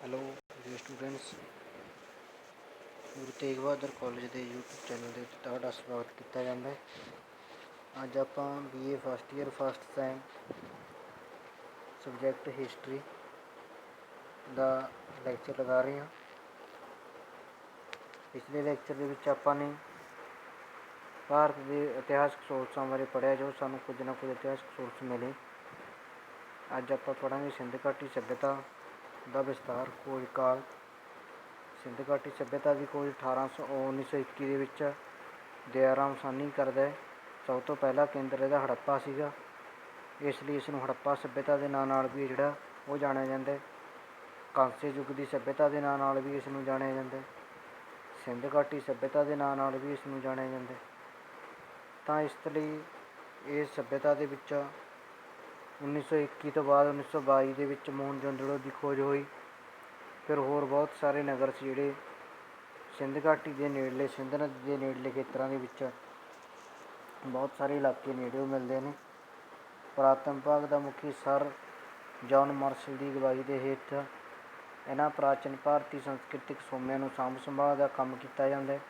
Hello ਜੀ students, Guru Tegh Bahadur college ਦੇ YouTube channel ਦੇ ਵਿੱਚ ਤੁਹਾਡਾ ਸਵਾਗਤ ਕੀਤਾ ਜਾਂਦਾ ਹੈ। ਅੱਜ ਆਪਾਂ BA first year first sem subject history ਦਾ ਲੈਕਚਰ ਲਗਾ ਰਹੇ ਹਾਂ। ਪਿਛਲੇ ਲੈਕਚਰ ਦੇ ਵਿੱਚ ਆਪਾਂ ਨੇ ਭਾਰਤ ਦੇ ਇਤਿਹਾਸਕ ਸੋਰਸਾਂ ਬਾਰੇ ਪੜ੍ਹਿਆ, ਜੋ ਸਾਨੂੰ ਕੁਝ ਨਾ ਕੁਝ ਇਤਿਹਾਸਕ ਸੋਰਸ ਮਿਲੇ। ਅੱਜ ਆਪਾਂ ਪੜ੍ਹਾਂਗੇ ਸਿੰਧ ਘਾਟੀ ਸੱਭਿਅਤਾ ਦਾ ਵਿਸਤਾਰ, ਖੋਜ ਕਾਲ। ਸਿੰਧ ਘਾਟੀ ਸੱਭਿਅਤਾ ਦੀ ਖੋਜ 1921 ਦੇ ਵਿੱਚ ਦਯਾਰਾਮ ਸਾਹਨੀ ਕਰਦਾ ਹੈ। ਸਭ ਤੋਂ ਪਹਿਲਾ ਕੇਂਦਰ ਇਹਦਾ ਹੜੱਪਾ ਸੀਗਾ, ਇਸ ਲਈ ਇਸ ਨੂੰ ਹੜੱਪਾ ਸੱਭਿਅਤਾ ਦੇ ਨਾਂ ਨਾਲ ਵੀ ਜਿਹੜਾ ਉਹ ਜਾਣਿਆ ਜਾਂਦਾ ਹੈ। ਕਾਂਸੇ ਯੁੱਗ ਦੀ ਸੱਭਿਅਤਾ ਦੇ ਨਾਂ ਨਾਲ ਵੀ ਇਸ ਨੂੰ ਜਾਣਿਆ ਜਾਂਦਾ ਹੈ। ਸਿੰਧ ਘਾਟੀ ਸੱਭਿਅਤਾ ਦੇ ਨਾਂ ਨਾਲ ਵੀ ਇਸ ਨੂੰ ਜਾਣਿਆ ਜਾਂਦਾ ਹੈ। ਤਾਂ ਇਸ ਲਈ ਇਹ ਸੱਭਿਅਤਾ ਦੇ ਵਿੱਚ 1921 ਤੋਂ ਬਾਅਦ 1922 ਦੇ ਵਿੱਚ ਮੋਹਨਜੋਦੜੋ ਦੀ ਖੋਜ ਹੋਈ। ਫਿਰ ਹੋਰ ਬਹੁਤ ਸਾਰੇ ਨਗਰ ਸੀ ਜਿਹੜੇ ਸਿੰਧ ਘਾਟੀ ਦੇ ਨੇੜਲੇ, ਸਿੰਧ ਨਦੀ ਦੇ ਨੇੜਲੇ ਖੇਤਰਾਂ ਦੇ ਵਿੱਚ ਬਹੁਤ ਸਾਰੇ ਇਲਾਕੇ ਨੇੜੇ ਉਹ ਮਿਲਦੇ ਨੇ। ਪੁਰਾਤਨ ਵਿਭਾਗ ਦਾ ਮੁਖੀ ਸਰ ਜੌਨ ਮਾਰਸ਼ਲ ਦੀ ਅਗਵਾਈ ਦੇ ਹੇਠ ਇਹਨਾਂ ਪ੍ਰਾਚੀਨ ਭਾਰਤੀ ਸੰਸਕ੍ਰਿਤਿਕ ਸੋਮਿਆਂ ਨੂੰ ਸਾਂਭ ਸੰਭਾਲ ਦਾ ਕੰਮ ਕੀਤਾ ਜਾਂਦਾ ਹੈ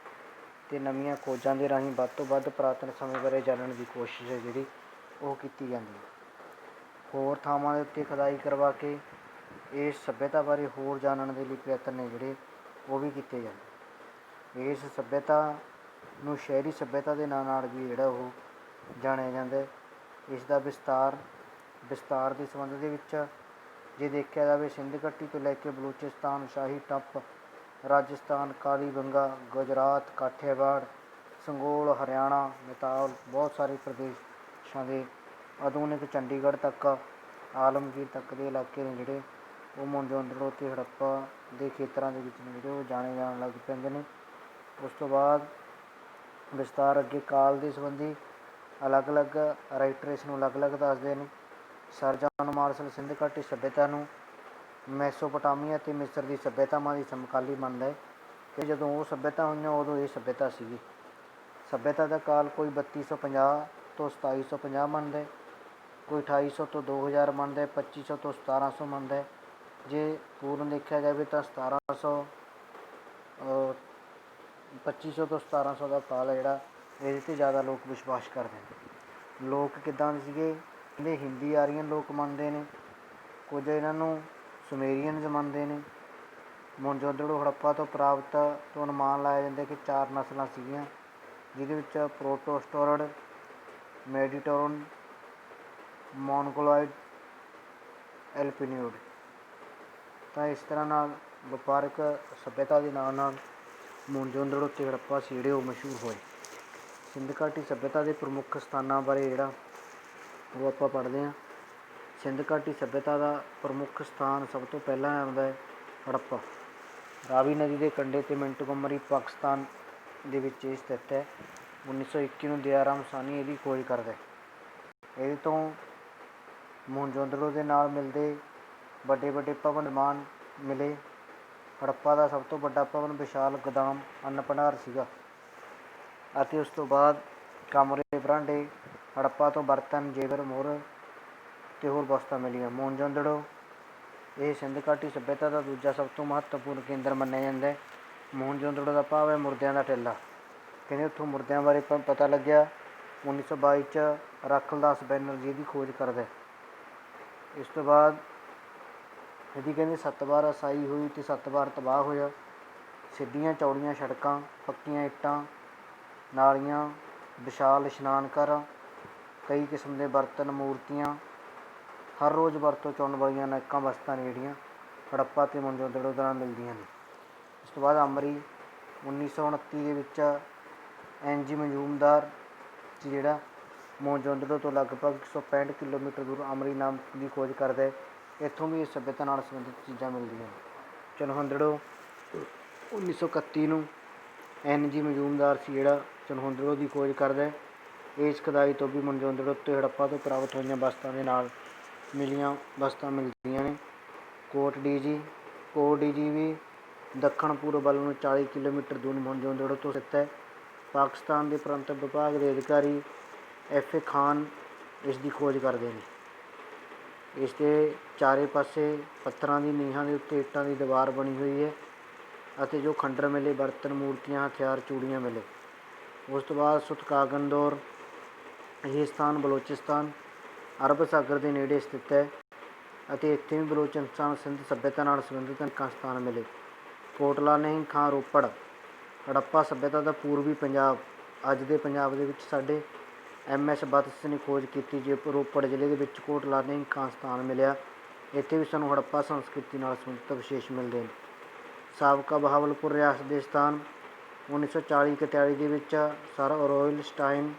ਅਤੇ ਨਵੀਆਂ ਖੋਜਾਂ ਦੇ ਰਾਹੀਂ ਵੱਧ ਤੋਂ ਵੱਧ ਪੁਰਾਤਨ ਸਮੇਂ ਬਾਰੇ ਜਾਣਨ ਦੀ ਕੋਸ਼ਿਸ਼ ਹੈ ਜਿਹੜੀ ਉਹ ਕੀਤੀ ਜਾਂਦੀ ਹੈ। ਹੋਰ ਥਾਵਾਂ ਦੇ ਉੱਤੇ ਖੁਦਾਈ ਕਰਵਾ ਕੇ ਇਸ ਸੱਭਿਅਤਾ ਬਾਰੇ ਹੋਰ ਜਾਣਨ ਦੇ ਲਈ ਪ੍ਰਯਤਨ ਨੇ ਜਿਹੜੇ ਉਹ ਵੀ ਕੀਤੇ ਜਾਂਦੇ। ਇਸ ਸੱਭਿਅਤਾ ਨੂੰ ਸ਼ਹਿਰੀ ਸੱਭਿਅਤਾ ਦੇ ਨਾਂ ਨਾਲ ਵੀ ਜਿਹੜਾ ਉਹ ਜਾਣਿਆ ਜਾਂਦਾ। ਇਸ ਦਾ ਵਿਸਤਾਰ ਦੇ ਸੰਬੰਧ ਦੇ ਵਿੱਚ ਜੇ ਦੇਖਿਆ ਜਾਵੇ, ਸਿੰਧ ਘੱਟੀ ਤੋਂ ਲੈ ਕੇ ਬਲੂਚਿਸਤਾਨ, ਸ਼ਾਹੀ ਟੱਪ, ਰਾਜਸਥਾਨ, ਕਾਲੀਬੰਗਾ, ਗੁਜਰਾਤ, ਕਾਠੀਆਵਾੜ, ਸੰਗੋਲ, ਹਰਿਆਣਾ, ਨੇਪਾਲ, ਬਹੁਤ ਸਾਰੇ ਪ੍ਰਦੇਸ਼ਾਂ ਦੇ ਆਧੁਨਿਕ ਚੰਡੀਗੜ੍ਹ ਤੱਕ, ਆਲਮਗੀਰ ਤੱਕ ਦੇ ਇਲਾਕੇ ਨੇ ਜਿਹੜੇ ਉਹ ਮੋਹਨਜੋਦੜੋ ਅਤੇ ਹੜੱਪਾ ਦੇ ਖੇਤਰਾਂ ਦੇ ਵਿੱਚ ਨੇ ਜਿਹੜੇ ਉਹ ਜਾਣੇ ਜਾਣ ਲੱਗ ਪੈਂਦੇ ਨੇ। ਉਸ ਤੋਂ ਬਾਅਦ ਵਿਸਤਾਰ ਅੱਗੇ ਕਾਲ ਦੇ ਸੰਬੰਧੀ ਅਲੱਗ-ਅਲੱਗ ਰਾਈਟਰ ਇਸ ਨੂੰ ਅਲੱਗ-ਅਲੱਗ ਦੱਸਦੇ ਨੇ। ਸਰ ਜੌਨ ਮਾਰਸ਼ਲ ਸਿੰਧ ਘਾਟੀ ਸੱਭਿਅਤਾ ਨੂੰ ਮੈਸੋਪੋਟਾਮੀਆ ਅਤੇ ਮਿਸਰ ਦੀ ਸੱਭਿਅਤਾਵਾਂ ਦੀ ਸਮਕਾਲੀ ਮੰਨਦਾ ਹੈ ਕਿ ਜਦੋਂ ਉਹ ਸੱਭਿਅਤਾ ਹੋਈਆਂ ਉਦੋਂ ਇਹ ਸੱਭਿਅਤਾ ਸੀਗੀ। ਸੱਭਿਅਤਾ ਦਾ ਕਾਲ ਕੋਈ 3250 ਤੋਂ 2750 ਮੰਨਦਾ ਹੈ, ਕੋਈ 2800 ਤੋਂ 2000 ਮੰਨਦਾ ਹੈ, 2500 ਤੋਂ 1700 ਮੰਨਦਾ ਹੈ। ਜੇ ਪੂਰਨ ਦੇਖਿਆ ਜਾਵੇ ਤਾਂ 2500 ਤੋਂ 1700 ਦਾ ਕਾਲ ਹੈ ਜਿਹੜਾ ਇਹਦੇ 'ਤੇ ਜ਼ਿਆਦਾ ਲੋਕ ਵਿਸ਼ਵਾਸ ਕਰਦੇ ਨੇ। ਲੋਕ ਕਿੱਦਾਂ ਦੇ ਸੀਗੇ? ਕਹਿੰਦੇ ਹਿੰਦੀ ਆਰੀਅਨ ਲੋਕ ਮੰਨਦੇ ਨੇ, ਕੁਝ ਇਹਨਾਂ ਨੂੰ ਸੁਮੇਰੀਅਨਜ਼ ਮੰਨਦੇ ਨੇ। ਮੋਹਨਜੋਦੜੋ ਹੜੱਪਾ ਤੋਂ ਪ੍ਰਾਪਤ ਤੋਂ ਅਨੁਮਾਨ ਲਾਇਆ ਜਾਂਦਾ ਕਿ 4 ਨਸਲਾਂ ਸੀਗੀਆਂ, ਜਿਹਦੇ ਵਿੱਚ ਪ੍ਰੋਟੋਸਟੋਰਡ, ਮੈਡੀਟੋਰਨ, ਮੋਨਗੋਲਾਇਡ, ਐਲਪੀਨੋਇਡ। ਤਾਂ ਇਸ ਤਰ੍ਹਾਂ ਨਾਲ ਵਪਾਰਕ ਸੱਭਿਅਤਾ ਦੇ ਨਾਲ ਨਾਲ ਮੋਹਨਜੋਦੜੋ ਅਤੇ ਹੜੱਪਾ ਸੀ ਜਿਹੜੇ ਉਹ ਮਸ਼ਹੂਰ ਹੋਏ। ਸਿੰਧ ਘਾਟੀ ਸੱਭਿਅਤਾ ਦੇ ਪ੍ਰਮੁੱਖ ਸਥਾਨਾਂ ਬਾਰੇ ਜਿਹੜਾ ਉਹ ਆਪਾਂ ਪੜ੍ਹਦੇ ਹਾਂ। ਸਿੰਧ ਘਾਟੀ ਸੱਭਿਅਤਾ ਦਾ ਪ੍ਰਮੁੱਖ ਸਥਾਨ ਸਭ ਤੋਂ ਪਹਿਲਾਂ ਆਉਂਦਾ ਹੈ ਹੜੱਪਾ। ਰਾਵੀ ਨਦੀ ਦੇ ਕੰਢੇ 'ਤੇ ਮਿੰਟਗੋਮਰੀ, ਪਾਕਿਸਤਾਨ ਦੇ ਵਿੱਚ ਇਹ ਸਥਿਤ ਹੈ। 1921 ਨੂੰ ਦਯਾਰਾਮ ਸਾਹਨੀ ਇਹਦੀ ਖੋਜ ਕਰਦਾ। ਇਹਦੇ ਤੋਂ ਮੋਹਨਜੋਦੜੋ ਦੇ ਨਾਲ ਮਿਲਦੇ ਵੱਡੇ ਵੱਡੇ ਭਵਨ ਨਿਰਮਾਣ ਮਿਲੇ। ਹੜੱਪਾ ਦਾ ਸਭ ਤੋਂ ਵੱਡਾ ਭਵਨ ਵਿਸ਼ਾਲ ਗੋਦਾਮ ਅੰਨ ਭੰਡਾਰ ਸੀਗਾ ਅਤੇ ਉਸ ਤੋਂ ਬਾਅਦ ਕਮਰੇ, ਬਰਾਂਡੇ, ਹੜੱਪਾ ਤੋਂ ਬਰਤਨ, ਜੇਵਰ, ਮੋਹਰ ਅਤੇ ਹੋਰ ਵਸਤਾਂ ਮਿਲੀਆਂ। ਮੋਹਨਜੋਦੜੋ ਇਹ ਸਿੰਧ ਘਾਟੀ ਸੱਭਿਅਤਾ ਦਾ ਦੂਜਾ ਸਭ ਤੋਂ ਮਹੱਤਵਪੂਰਨ ਕੇਂਦਰ ਮੰਨਿਆ ਜਾਂਦਾ। ਮੋਹਨਜੋਦੜੋ ਦਾ ਭਾਵ ਹੈ ਮੁਰਦਿਆਂ ਦਾ ਟਿੱਲਾ। ਕਹਿੰਦੇ ਉੱਥੋਂ ਮੁਰਦਿਆਂ ਬਾਰੇ ਪਤਾ ਲੱਗਿਆ। 1922 'ਚ ਰਾਖਲਦਾਸ ਬੈਨਰਜੀ ਇਹਦੀ ਖੋਜ ਕਰਦਾ। ਇਸ ਤੋਂ ਬਾਅਦ ਇਹਦੀ ਕਹਿੰਦੇ 7 ਵਾਰ ਉਸਾਰੀ ਹੋਈ ਅਤੇ 7 ਵਾਰ ਤਬਾਹ ਹੋਇਆ। ਸਿੱਧੀਆਂ ਚੌੜੀਆਂ ਸੜਕਾਂ, ਪੱਕੀਆਂ ਇੱਟਾਂ, ਨਾਲੀਆਂ, ਵਿਸ਼ਾਲ ਇਸ਼ਨਾਨ ਘਰ, ਕਈ ਕਿਸਮ ਦੇ ਬਰਤਨ, ਮੂਰਤੀਆਂ, ਹਰ ਰੋਜ਼ ਵਰਤੋਂ 'ਚ ਆਉਣ ਵਾਲੀਆਂ ਅਨੇਕਾਂ ਵਸਤਾਂ ਨੇ ਜਿਹੜੀਆਂ ਹੜੱਪਾ ਅਤੇ ਮੋਹਨਜੋਦੜੋ ਦੌਰਾਨ ਮਿਲਦੀਆਂ ਨੇ। ਉਸ ਤੋਂ ਬਾਅਦ ਅਮਰੀ 1929 ਦੇ ਵਿੱਚ NG ਮਜ਼ੂਮਦਾਰ ਸੀ ਜਿਹੜਾ ਮੋਹਨਜੋਦੜੋ ਤੋਂ ਲਗਭਗ 165 ਕਿਲੋਮੀਟਰ ਦੂਰ ਅਮਰੀ ਨਾਮ ਦੀ ਖੋਜ ਕਰਦਾ ਹੈ। ਇੱਥੋਂ ਵੀ ਇਸ ਸੱਭਿਅਤਾ ਨਾਲ ਸੰਬੰਧਿਤ ਚੀਜ਼ਾਂ ਮਿਲਦੀਆਂ ਨੇ। ਚਨਹੋਦੜੋ 1931 ਨੂੰ NG ਮਜ਼ੂਮਦਾਰ ਸੀ ਜਿਹੜਾ ਚਨਹੋਦੜੋ ਦੀ ਖੋਜ ਕਰਦਾ। ਇਸ ਖੁਦਾਈ ਤੋਂ ਵੀ ਮੋਹਨਜੋਦੜੋ ਅਤੇ ਹੜੱਪਾ ਤੋਂ ਪ੍ਰਾਪਤ ਹੋਈਆਂ ਵਸਤਾਂ ਦੇ ਨਾਲ ਮਿਲੀਆਂ ਵਸਤਾਂ ਮਿਲਦੀਆਂ ਨੇ। ਕੋਟ ਡੀ ਵੀ ਦੱਖਣ ਪੂਰਬ ਵੱਲ ਨੂੰ 40 ਕਿਲੋਮੀਟਰ ਦੂਰ ਮੋਹਨਜੋਦੜੋ ਤੋਂ ਸਥਿਤ ਹੈ। ਪਾਕਿਸਤਾਨ ਦੇ ਪ੍ਰਤੰਤਰ ਵਿਭਾਗ ਦੇ ਅਧਿਕਾਰੀ FA ਖਾਨ ਇਸ ਦੀ ਖੋਜ ਕਰਦੇ ਨੇ। ਇਸ ਦੇ ਚਾਰੇ ਪਾਸੇ ਪੱਥਰਾਂ ਦੀ ਨੀਹਾਂ ਦੇ ਉੱਤੇ ਇੱਟਾਂ ਦੀ ਦੀਵਾਰ ਬਣੀ ਹੋਈ ਹੈ ਅਤੇ ਜੋ ਖੰਡਰ ਮਿਲੇ, ਬਰਤਨ, ਮੂਰਤੀਆਂ, ਹਥਿਆਰ, ਚੂੜੀਆਂ ਮਿਲੇ। ਉਸ ਤੋਂ ਬਾਅਦ ਸੁਤਕਾਗਨ ਦੌਰ। ਇਹ ਸਥਾਨ ਬਲੋਚਿਸਤਾਨ ਅਰਬ ਸਾਗਰ ਦੇ ਨੇੜੇ ਸਥਿਤ ਹੈ ਅਤੇ ਇੱਥੇ ਵੀ ਬਲੋਚਿਸਤਾਨ ਸਿੰਧ ਸੱਭਿਅਤਾ ਨਾਲ ਸੰਬੰਧਿਤ ਅਨੇਕਾਂ ਸਥਾਨ ਮਿਲੇ। ਕੋਟਲਾ ਨਹੀਂ ਖਾਂ ਰੋਪੜ। ਹੜੱਪਾ ਸੱਭਿਅਤਾ ਦਾ ਪੂਰਬੀ ਪੰਜਾਬ, ਅੱਜ ਦੇ ਪੰਜਾਬ ਦੇ ਵਿੱਚ ਸਾਡੇ MS ਬਤਸ ਨੇ ਖੋਜ ਕੀਤੀ। ਜੇ ਰੋਪੜ ਜ਼ਿਲ੍ਹੇ ਦੇ ਵਿੱਚ ਕੋਟਲਾ ਨਹੀਂ ਖਾਂ ਸਥਾਨ ਮਿਲਿਆ। ਇੱਥੇ ਵੀ ਸਾਨੂੰ ਹੜੱਪਾ ਸੰਸਕ੍ਰਿਤੀ ਨਾਲ ਸੰਬੰਧਿਤ ਵਿਸ਼ੇਸ਼ ਮਿਲਦੇ ਨੇ। ਸਾਬਕਾ ਬਹਾਵਲਪੁਰ ਰਿਆਸਤ ਦੇ ਸਥਾਨ। 1940-41 ਦੇ ਵਿੱਚ ਸਰ ਰੋਇਲ ਸਟਾਈਨ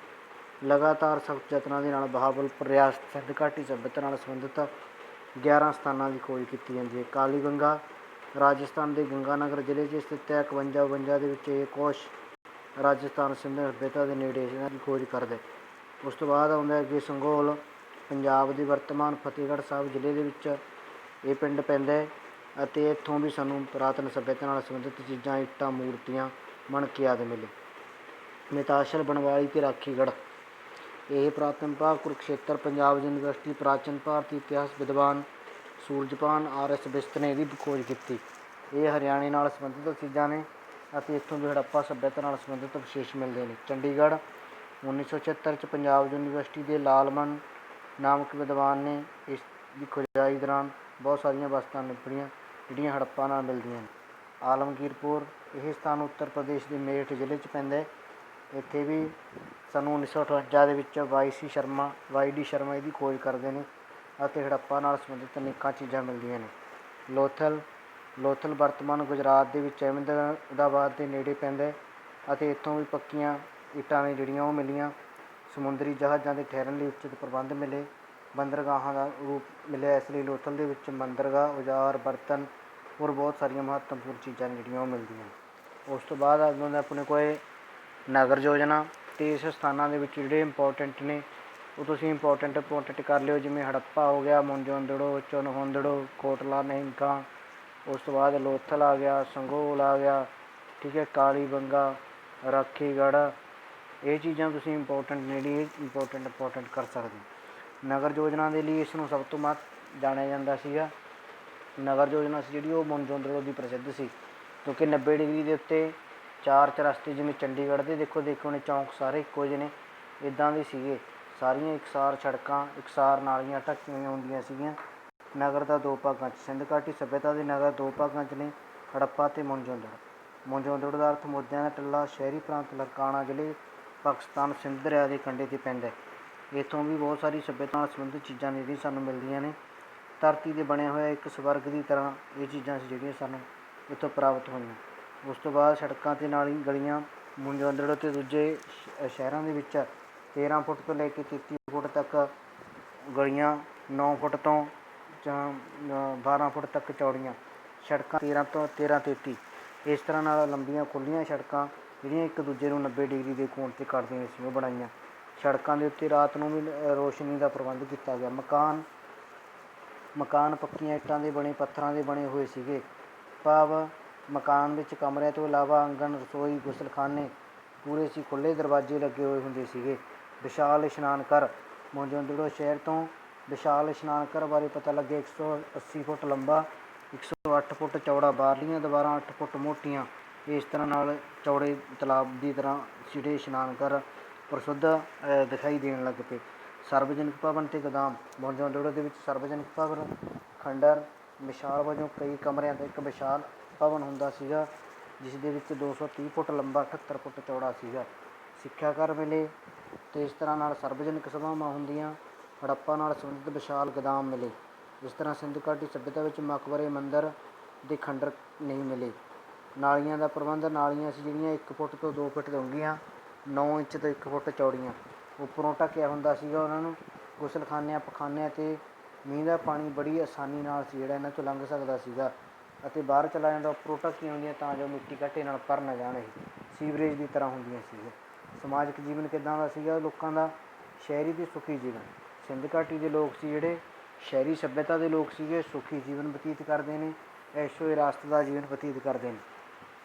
ਲਗਾਤਾਰ ਸਖਤ ਯਤਨਾਂ ਦੇ ਨਾਲ ਬਹਾਵਲਪੁਰ ਰਿਆਸਤ ਸਿੰਧ ਘਾਟੀ ਸੱਭਿਅਤਾ ਨਾਲ ਸੰਬੰਧਿਤ 11 ਸਥਾਨਾਂ ਦੀ ਖੋਜ ਕੀਤੀ ਜਾਂਦੀ ਹੈ। ਕਾਲੀਬੰਗਾ ਰਾਜਸਥਾਨ ਦੇ ਗੰਗਾਨਗਰ ਜ਼ਿਲ੍ਹੇ 'ਚ ਸਥਿਤ ਹੈ। 51-52 ਦੇ ਵਿੱਚ ਇਹ ਕੋਸ਼ ਰਾਜਸਥਾਨ ਸਿੰਧ ਸੱਭਿਅਤਾ ਦੇ ਨੇੜੇ ਇਹਨਾਂ ਦੀ ਖੋਜ ਕਰਦਾ। ਉਸ ਤੋਂ ਬਾਅਦ ਆਉਂਦਾ ਅੱਗੇ ਸੰਘੋਲ, ਪੰਜਾਬ ਦੇ ਵਰਤਮਾਨ ਫਤਿਹਗੜ੍ਹ ਸਾਹਿਬ ਜ਼ਿਲ੍ਹੇ ਦੇ ਵਿੱਚ ਇਹ ਪਿੰਡ ਪੈਂਦਾ ਹੈ ਅਤੇ ਇੱਥੋਂ ਵੀ ਸਾਨੂੰ ਪੁਰਾਤਨ ਸੱਭਿਅਤਾ ਨਾਲ ਸੰਬੰਧਿਤ ਚੀਜ਼ਾਂ, ਇੱਟਾਂ, ਮੂਰਤੀਆਂ, ਮਣਕੇ ਆਦਿ ਮਿਲੇ। ਮਿਤਾਸ਼ਲ, ਬਣਵਾਲੀ ਅਤੇ ਰਾਖੀਗੜ੍ਹ। ਇਹ ਪੁਰਾਤਨ ਭਾਗ ਕੁਰੂਕਸ਼ੇਤਰ। ਪੰਜਾਬ ਯੂਨੀਵਰਸਿਟੀ ਪ੍ਰਾਚੀਨ ਭਾਰਤੀ ਇਤਿਹਾਸ ਵਿਦਵਾਨ ਸੂਰਜਪਾਨ RS ਬਿਸਤ ਨੇ ਇਹਦੀ ਖੋਜ ਕੀਤੀ। ਇਹ ਹਰਿਆਣੇ ਨਾਲ ਸੰਬੰਧਿਤ ਚੀਜ਼ਾਂ ਨੇ ਅਤੇ ਇੱਥੋਂ ਵੀ ਹੜੱਪਾ ਸੱਭਿਅਤਾ ਨਾਲ ਸੰਬੰਧਿਤ ਵਿਸ਼ੇਸ਼ ਮਿਲਦੇ ਨੇ। ਚੰਡੀਗੜ੍ਹ 1976 'ਚ ਪੰਜਾਬ ਯੂਨੀਵਰਸਿਟੀ ਦੇ ਲਾਲਮਨ ਨਾਮਕ ਵਿਦਵਾਨ ਨੇ ਇਸ ਦੀ ਖੋਜਾਈ ਦੌਰਾਨ ਬਹੁਤ ਸਾਰੀਆਂ ਵਸਤਾਂ ਲੱਭੀਆਂ ਜਿਹੜੀਆਂ ਹੜੱਪਾ ਨਾਲ ਮਿਲਦੀਆਂ ਨੇ। ਆਲਮਗੀਰਪੁਰ। ਇਹ ਸਥਾਨ ਉੱਤਰ ਪ੍ਰਦੇਸ਼ ਦੇ ਮੇਰਠ ਜ਼ਿਲ੍ਹੇ 'ਚ ਪੈਂਦਾ ਹੈ। ਇੱਥੇ ਵੀ ਸਾਨੂੰ 1958 ਦੇ ਵਿੱਚ YD ਸ਼ਰਮਾ ਇਹਦੀ ਖੋਜ ਕਰਦੇ ਨੇ ਅਤੇ ਹੜੱਪਾ ਨਾਲ ਸੰਬੰਧਿਤ ਅਨੇਕਾਂ ਚੀਜ਼ਾਂ ਮਿਲਦੀਆਂ ਨੇ। ਲੋਥਲ ਵਰਤਮਾਨ ਗੁਜਰਾਤ ਦੇ ਵਿੱਚ ਅਹਿਮਦਾਬਾਦ ਦੇ ਨੇੜੇ ਪੈਂਦਾ ਹੈ ਅਤੇ ਇੱਥੋਂ ਵੀ ਪੱਕੀਆਂ ਇੱਟਾਂ ਨੇ ਜਿਹੜੀਆਂ ਉਹ ਮਿਲੀਆਂ। ਸਮੁੰਦਰੀ ਜਹਾਜ਼ਾਂ ਦੇ ਠਹਿਰਨ ਲਈ ਉਚਿਤ ਪ੍ਰਬੰਧ ਮਿਲੇ। ਬੰਦਰਗਾਹਾਂ ਦਾ ਰੂਪ ਮਿਲਿਆ, ਇਸ ਲਈ ਲੋਥਲ ਦੇ ਵਿੱਚ ਬੰਦਰਗਾਹ, ਔਜ਼ਾਰ, ਬਰਤਨ, ਹੋਰ ਬਹੁਤ ਸਾਰੀਆਂ ਮਹੱਤਵਪੂਰਨ ਚੀਜ਼ਾਂ ਨੇ ਜਿਹੜੀਆਂ ਉਹ ਮਿਲਦੀਆਂ ਨੇ। ਉਸ ਤੋਂ ਬਾਅਦ ਆ ਜਾਂਦਾ ਆਪਣੇ ਕੋਲ ਨਗਰ ਯੋਜਨਾ। ਅਤੇ ਇਸ ਸਥਾਨਾਂ ਦੇ ਵਿੱਚ ਜਿਹੜੇ ਇੰਪੋਰਟੈਂਟ ਨੇ ਉਹ ਤੁਸੀਂ ਇੰਪੋਰਟੈਂਟ ਕਰ ਲਿਓ, ਜਿਵੇਂ ਹੜੱਪਾ ਹੋ ਗਿਆ, ਮੋਹਨਜੋਦੜੋ, ਚੁਨਹੋਦੜੋ, ਕੋਟਲਾ ਨਹੀਂ ਖਾਂ। ਉਸ ਤੋਂ ਬਾਅਦ ਲੋਥਲ ਆ ਗਿਆ, ਸੰਘੋਲ ਆ ਗਿਆ, ਠੀਕ ਹੈ, ਕਾਲੀਬੰਗਾ, ਰਾਖੀਗੜ੍ਹ। ਇਹ ਚੀਜ਼ਾਂ ਤੁਸੀਂ ਇੰਪੋਰਟੈਂਟ ਕਰ ਸਕਦੇ ਹੋ। ਨਗਰ ਯੋਜਨਾ ਦੇ ਲਈ ਇਸ ਨੂੰ ਸਭ ਤੋਂ ਜਾਣਿਆ ਜਾਂਦਾ ਸੀਗਾ। ਨਗਰ ਯੋਜਨਾ ਸੀ ਜਿਹੜੀ ਉਹ ਮੋਹਨਜੋਦੜੋ ਦੀ ਪ੍ਰਸਿੱਧ ਸੀ, ਕਿਉਂਕਿ 90 ਡਿਗਰੀ ਦੇ ਉੱਤੇ 4 ਚੁਰਸਤੇ, ਜਿਵੇਂ ਚੰਡੀਗੜ੍ਹ ਦੇ ਦੇਖੋ ਨੇ ਚੌਂਕ ਸਾਰੇ ਇੱਕੋ ਜਿਹੇ ਨੇ, ਇੱਦਾਂ ਦੇ ਸੀਗੇ। ਸਾਰੀਆਂ ਇਕਸਾਰ ਸੜਕਾਂ, ਇਕਸਾਰ ਨਾਲੀਆਂ ਢੱਕੀਆਂ ਹੁੰਦੀਆਂ ਸੀਗੀਆਂ। ਨਗਰ ਦਾ 2 ਭਾਗਾਂ 'ਚ। ਸਿੰਧ ਘਾਟੀ ਸੱਭਿਅਤਾ ਦੇ ਨਗਰ 2 ਭਾਗਾਂ 'ਚ ਨੇ, ਹੜੱਪਾ ਅਤੇ ਮੋਹਨਜੋਦੜੋ ਦਾ ਅਰਥ ਮੋਤੀਆਂ ਦਾ ਟਿੱਲਾ। ਸ਼ਹਿਰੀ ਪ੍ਰਾਂਤ ਲਰਕਾਣਾ ਜ਼ਿਲ੍ਹੇ, ਪਾਕਿਸਤਾਨ, ਸਿੰਧ ਦਰਿਆ ਦੇ ਕੰਢੇ 'ਤੇ ਪੈਂਦਾ। ਇੱਥੋਂ ਵੀ ਬਹੁਤ ਸਾਰੀ ਸੱਭਿਅਤਾ ਨਾਲ ਸੰਬੰਧਿਤ ਚੀਜ਼ਾਂ ਨੇ ਜਿਹੜੀਆਂ ਸਾਨੂੰ ਮਿਲਦੀਆਂ ਨੇ। ਧਰਤੀ 'ਤੇ ਬਣਿਆ ਹੋਇਆ ਇੱਕ ਸਵਰਗ ਦੀ ਤਰ੍ਹਾਂ ਇਹ ਚੀਜ਼ਾਂ ਸੀ ਜਿਹੜੀਆਂ ਸਾਨੂੰ ਇੱਥੋਂ ਪ੍ਰਾਪਤ ਹੋਈਆਂ। ਉਸ ਤੋਂ ਬਾਅਦ ਸੜਕਾਂ ਅਤੇ ਗਲੀਆਂ। ਮੋਹਨਜੋਦੜੋ ਅਤੇ ਦੂਜੇ ਸ਼ਹਿਰਾਂ ਦੇ ਵਿੱਚ 13 ਫੁੱਟ ਤੋਂ ਲੈ ਕੇ 33 ਫੁੱਟ ਤੱਕ ਗਲੀਆਂ, 9 ਫੁੱਟ ਤੋਂ 12 ਫੁੱਟ ਤੱਕ ਚੌੜੀਆਂ ਸੜਕਾਂ, 13 ਤੋਂ 33 ਇਸ ਤਰ੍ਹਾਂ ਨਾਲ ਲੰਬੀਆਂ ਖੁੱਲ੍ਹੀਆਂ ਸੜਕਾਂ ਜਿਹੜੀਆਂ ਇੱਕ ਦੂਜੇ ਨੂੰ 90 ਡਿਗਰੀ ਦੇ ਕੋਣ 'ਤੇ ਕੱਟਦੀਆਂ ਸੀ, ਉਹ ਬਣਾਈਆਂ। ਸੜਕਾਂ ਦੇ ਉੱਤੇ ਰਾਤ ਨੂੰ ਵੀ ਰੋਸ਼ਨੀ ਦਾ ਪ੍ਰਬੰਧ ਕੀਤਾ ਗਿਆ। ਮਕਾਨ ਪੱਕੀਆਂ ਇੱਟਾਂ ਦੇ ਬਣੇ, ਪੱਥਰਾਂ ਦੇ ਬਣੇ ਹੋਏ ਸੀਗੇ। ਭਾਵ ਮਕਾਨ ਵਿੱਚ ਕਮਰਿਆਂ ਤੋਂ ਇਲਾਵਾ ਆਂਗਣ, ਰਸੋਈ, ਗੁਸਲਖਾਨੇ ਪੂਰੇ ਸੀ। ਖੁੱਲ੍ਹੇ ਦਰਵਾਜ਼ੇ ਲੱਗੇ ਹੋਏ ਹੁੰਦੇ ਸੀਗੇ। ਵਿਸ਼ਾਲ ਇਸ਼ਨਾਨ ਘਰ। ਮੋਹਨਜੋਦੜੋ ਸ਼ਹਿਰ ਤੋਂ ਵਿਸ਼ਾਲ ਇਸ਼ਨਾਨ ਘਰ ਬਾਰੇ ਪਤਾ ਲੱਗਿਆ। 180 ਫੁੱਟ ਲੰਬਾ, 108 ਫੁੱਟ ਚੌੜਾ, ਬਾਹਰਲੀਆਂ ਦੀਵਾਰਾਂ 8 ਫੁੱਟ ਮੋਟੀਆਂ। ਇਸ ਤਰ੍ਹਾਂ ਨਾਲ ਚੌੜੇ ਤਲਾਬ ਦੀ ਤਰ੍ਹਾਂ ਜਿਹੜੇ ਇਸ਼ਨਾਨ ਘਰ ਪ੍ਰਸਿੱਧ ਦਿਖਾਈ ਦੇਣ ਲੱਗ ਪਏ। ਸਾਰਵਜਨਿਕ ਭਵਨ ਅਤੇ ਗੋਦਾਮ। ਮੋਹਨਜੋਦੜੋ ਦੇ ਵਿੱਚ ਸਾਰਵਜਨਿਕ ਭਵਨ, ਖੰਡਰ, ਮਿਸਾਲ ਵਜੋਂ ਕਈ ਕਮਰਿਆਂ ਦਾ ਇੱਕ ਵਿਸ਼ਾਲ ਭਵਨ ਹੁੰਦਾ ਸੀਗਾ, ਜਿਸ ਦੇ ਵਿੱਚ 230 ਫੁੱਟ ਲੰਬਾ, 78 ਫੁੱਟ ਚੌੜਾ ਸੀਗਾ। ਸਿੱਖਿਆ ਘਰ ਮਿਲੇ ਅਤੇ ਇਸ ਤਰ੍ਹਾਂ ਨਾਲ ਸਾਰਵਜਨਿਕ ਸਭਾਵਾਂ ਹੁੰਦੀਆਂ। ਹੜੱਪਾ ਨਾਲ ਸੰਬੰਧਿਤ ਵਿਸ਼ਾਲ ਗੋਦਾਮ ਮਿਲੇ। ਇਸ ਤਰ੍ਹਾਂ ਸਿੰਧ ਘਾਟੀ ਸੱਭਿਅਤਾ ਵਿੱਚ ਮਕਬਰੇ, ਮੰਦਰ ਦੇ ਖੰਡਰ ਨਹੀਂ ਮਿਲੇ। ਨਾਲੀਆਂ ਦਾ ਪ੍ਰਬੰਧ। ਨਾਲੀਆਂ ਸੀ ਜਿਹੜੀਆਂ 1 ਫੁੱਟ ਤੋਂ 2 ਫੁੱਟ ਡੂੰਘੀਆਂ, 9 ਇੰਚ ਤੋਂ 1 ਫੁੱਟ ਚੌੜੀਆਂ, ਉੱਪਰੋਂ ਢੱਕਿਆ ਹੁੰਦਾ ਸੀਗਾ ਉਹਨਾਂ ਨੂੰ। ਗੁਸਲਖਾਨਿਆਂ, ਪਖਾਨਿਆਂ ਅਤੇ ਮੀਂਹ ਦਾ ਪਾਣੀ ਬੜੀ ਆਸਾਨੀ ਨਾਲ ਸੀ ਜਿਹੜਾ ਇਹਨਾਂ 'ਚੋਂ ਲੰਘ ਸਕਦਾ ਸੀਗਾ ਅਤੇ ਬਾਹਰ ਚਲਾ ਜਾਂਦਾ। ਉੱਪਰੋਂ ਢੱਕੀਆਂ ਹੁੰਦੀਆਂ ਤਾਂ ਜੋ ਮਿੱਟੀ ਘੱਟੇ ਨਾਲ ਭਰ ਨਾ ਜਾਣ। ਇਹ ਸੀਵਰੇਜ ਦੀ ਤਰ੍ਹਾਂ ਹੁੰਦੀਆਂ ਸੀਗੀਆਂ। ਸਮਾਜਿਕ ਜੀਵਨ ਕਿੱਦਾਂ ਦਾ ਸੀਗਾ ਲੋਕਾਂ ਦਾ? ਸ਼ਹਿਰੀ ਅਤੇ ਸੁਖੀ ਜੀਵਨ। ਸਿੰਧ ਘਾਟੀ ਦੇ ਲੋਕ ਸੀ ਜਿਹੜੇ ਸ਼ਹਿਰੀ ਸੱਭਿਅਤਾ ਦੇ ਲੋਕ ਸੀਗੇ, ਸੁਖੀ ਜੀਵਨ ਬਤੀਤ ਕਰਦੇ ਨੇ, ਐਸ਼ੋ ਇਰਾਸਤ ਦਾ ਜੀਵਨ ਬਤੀਤ ਕਰਦੇ ਨੇ।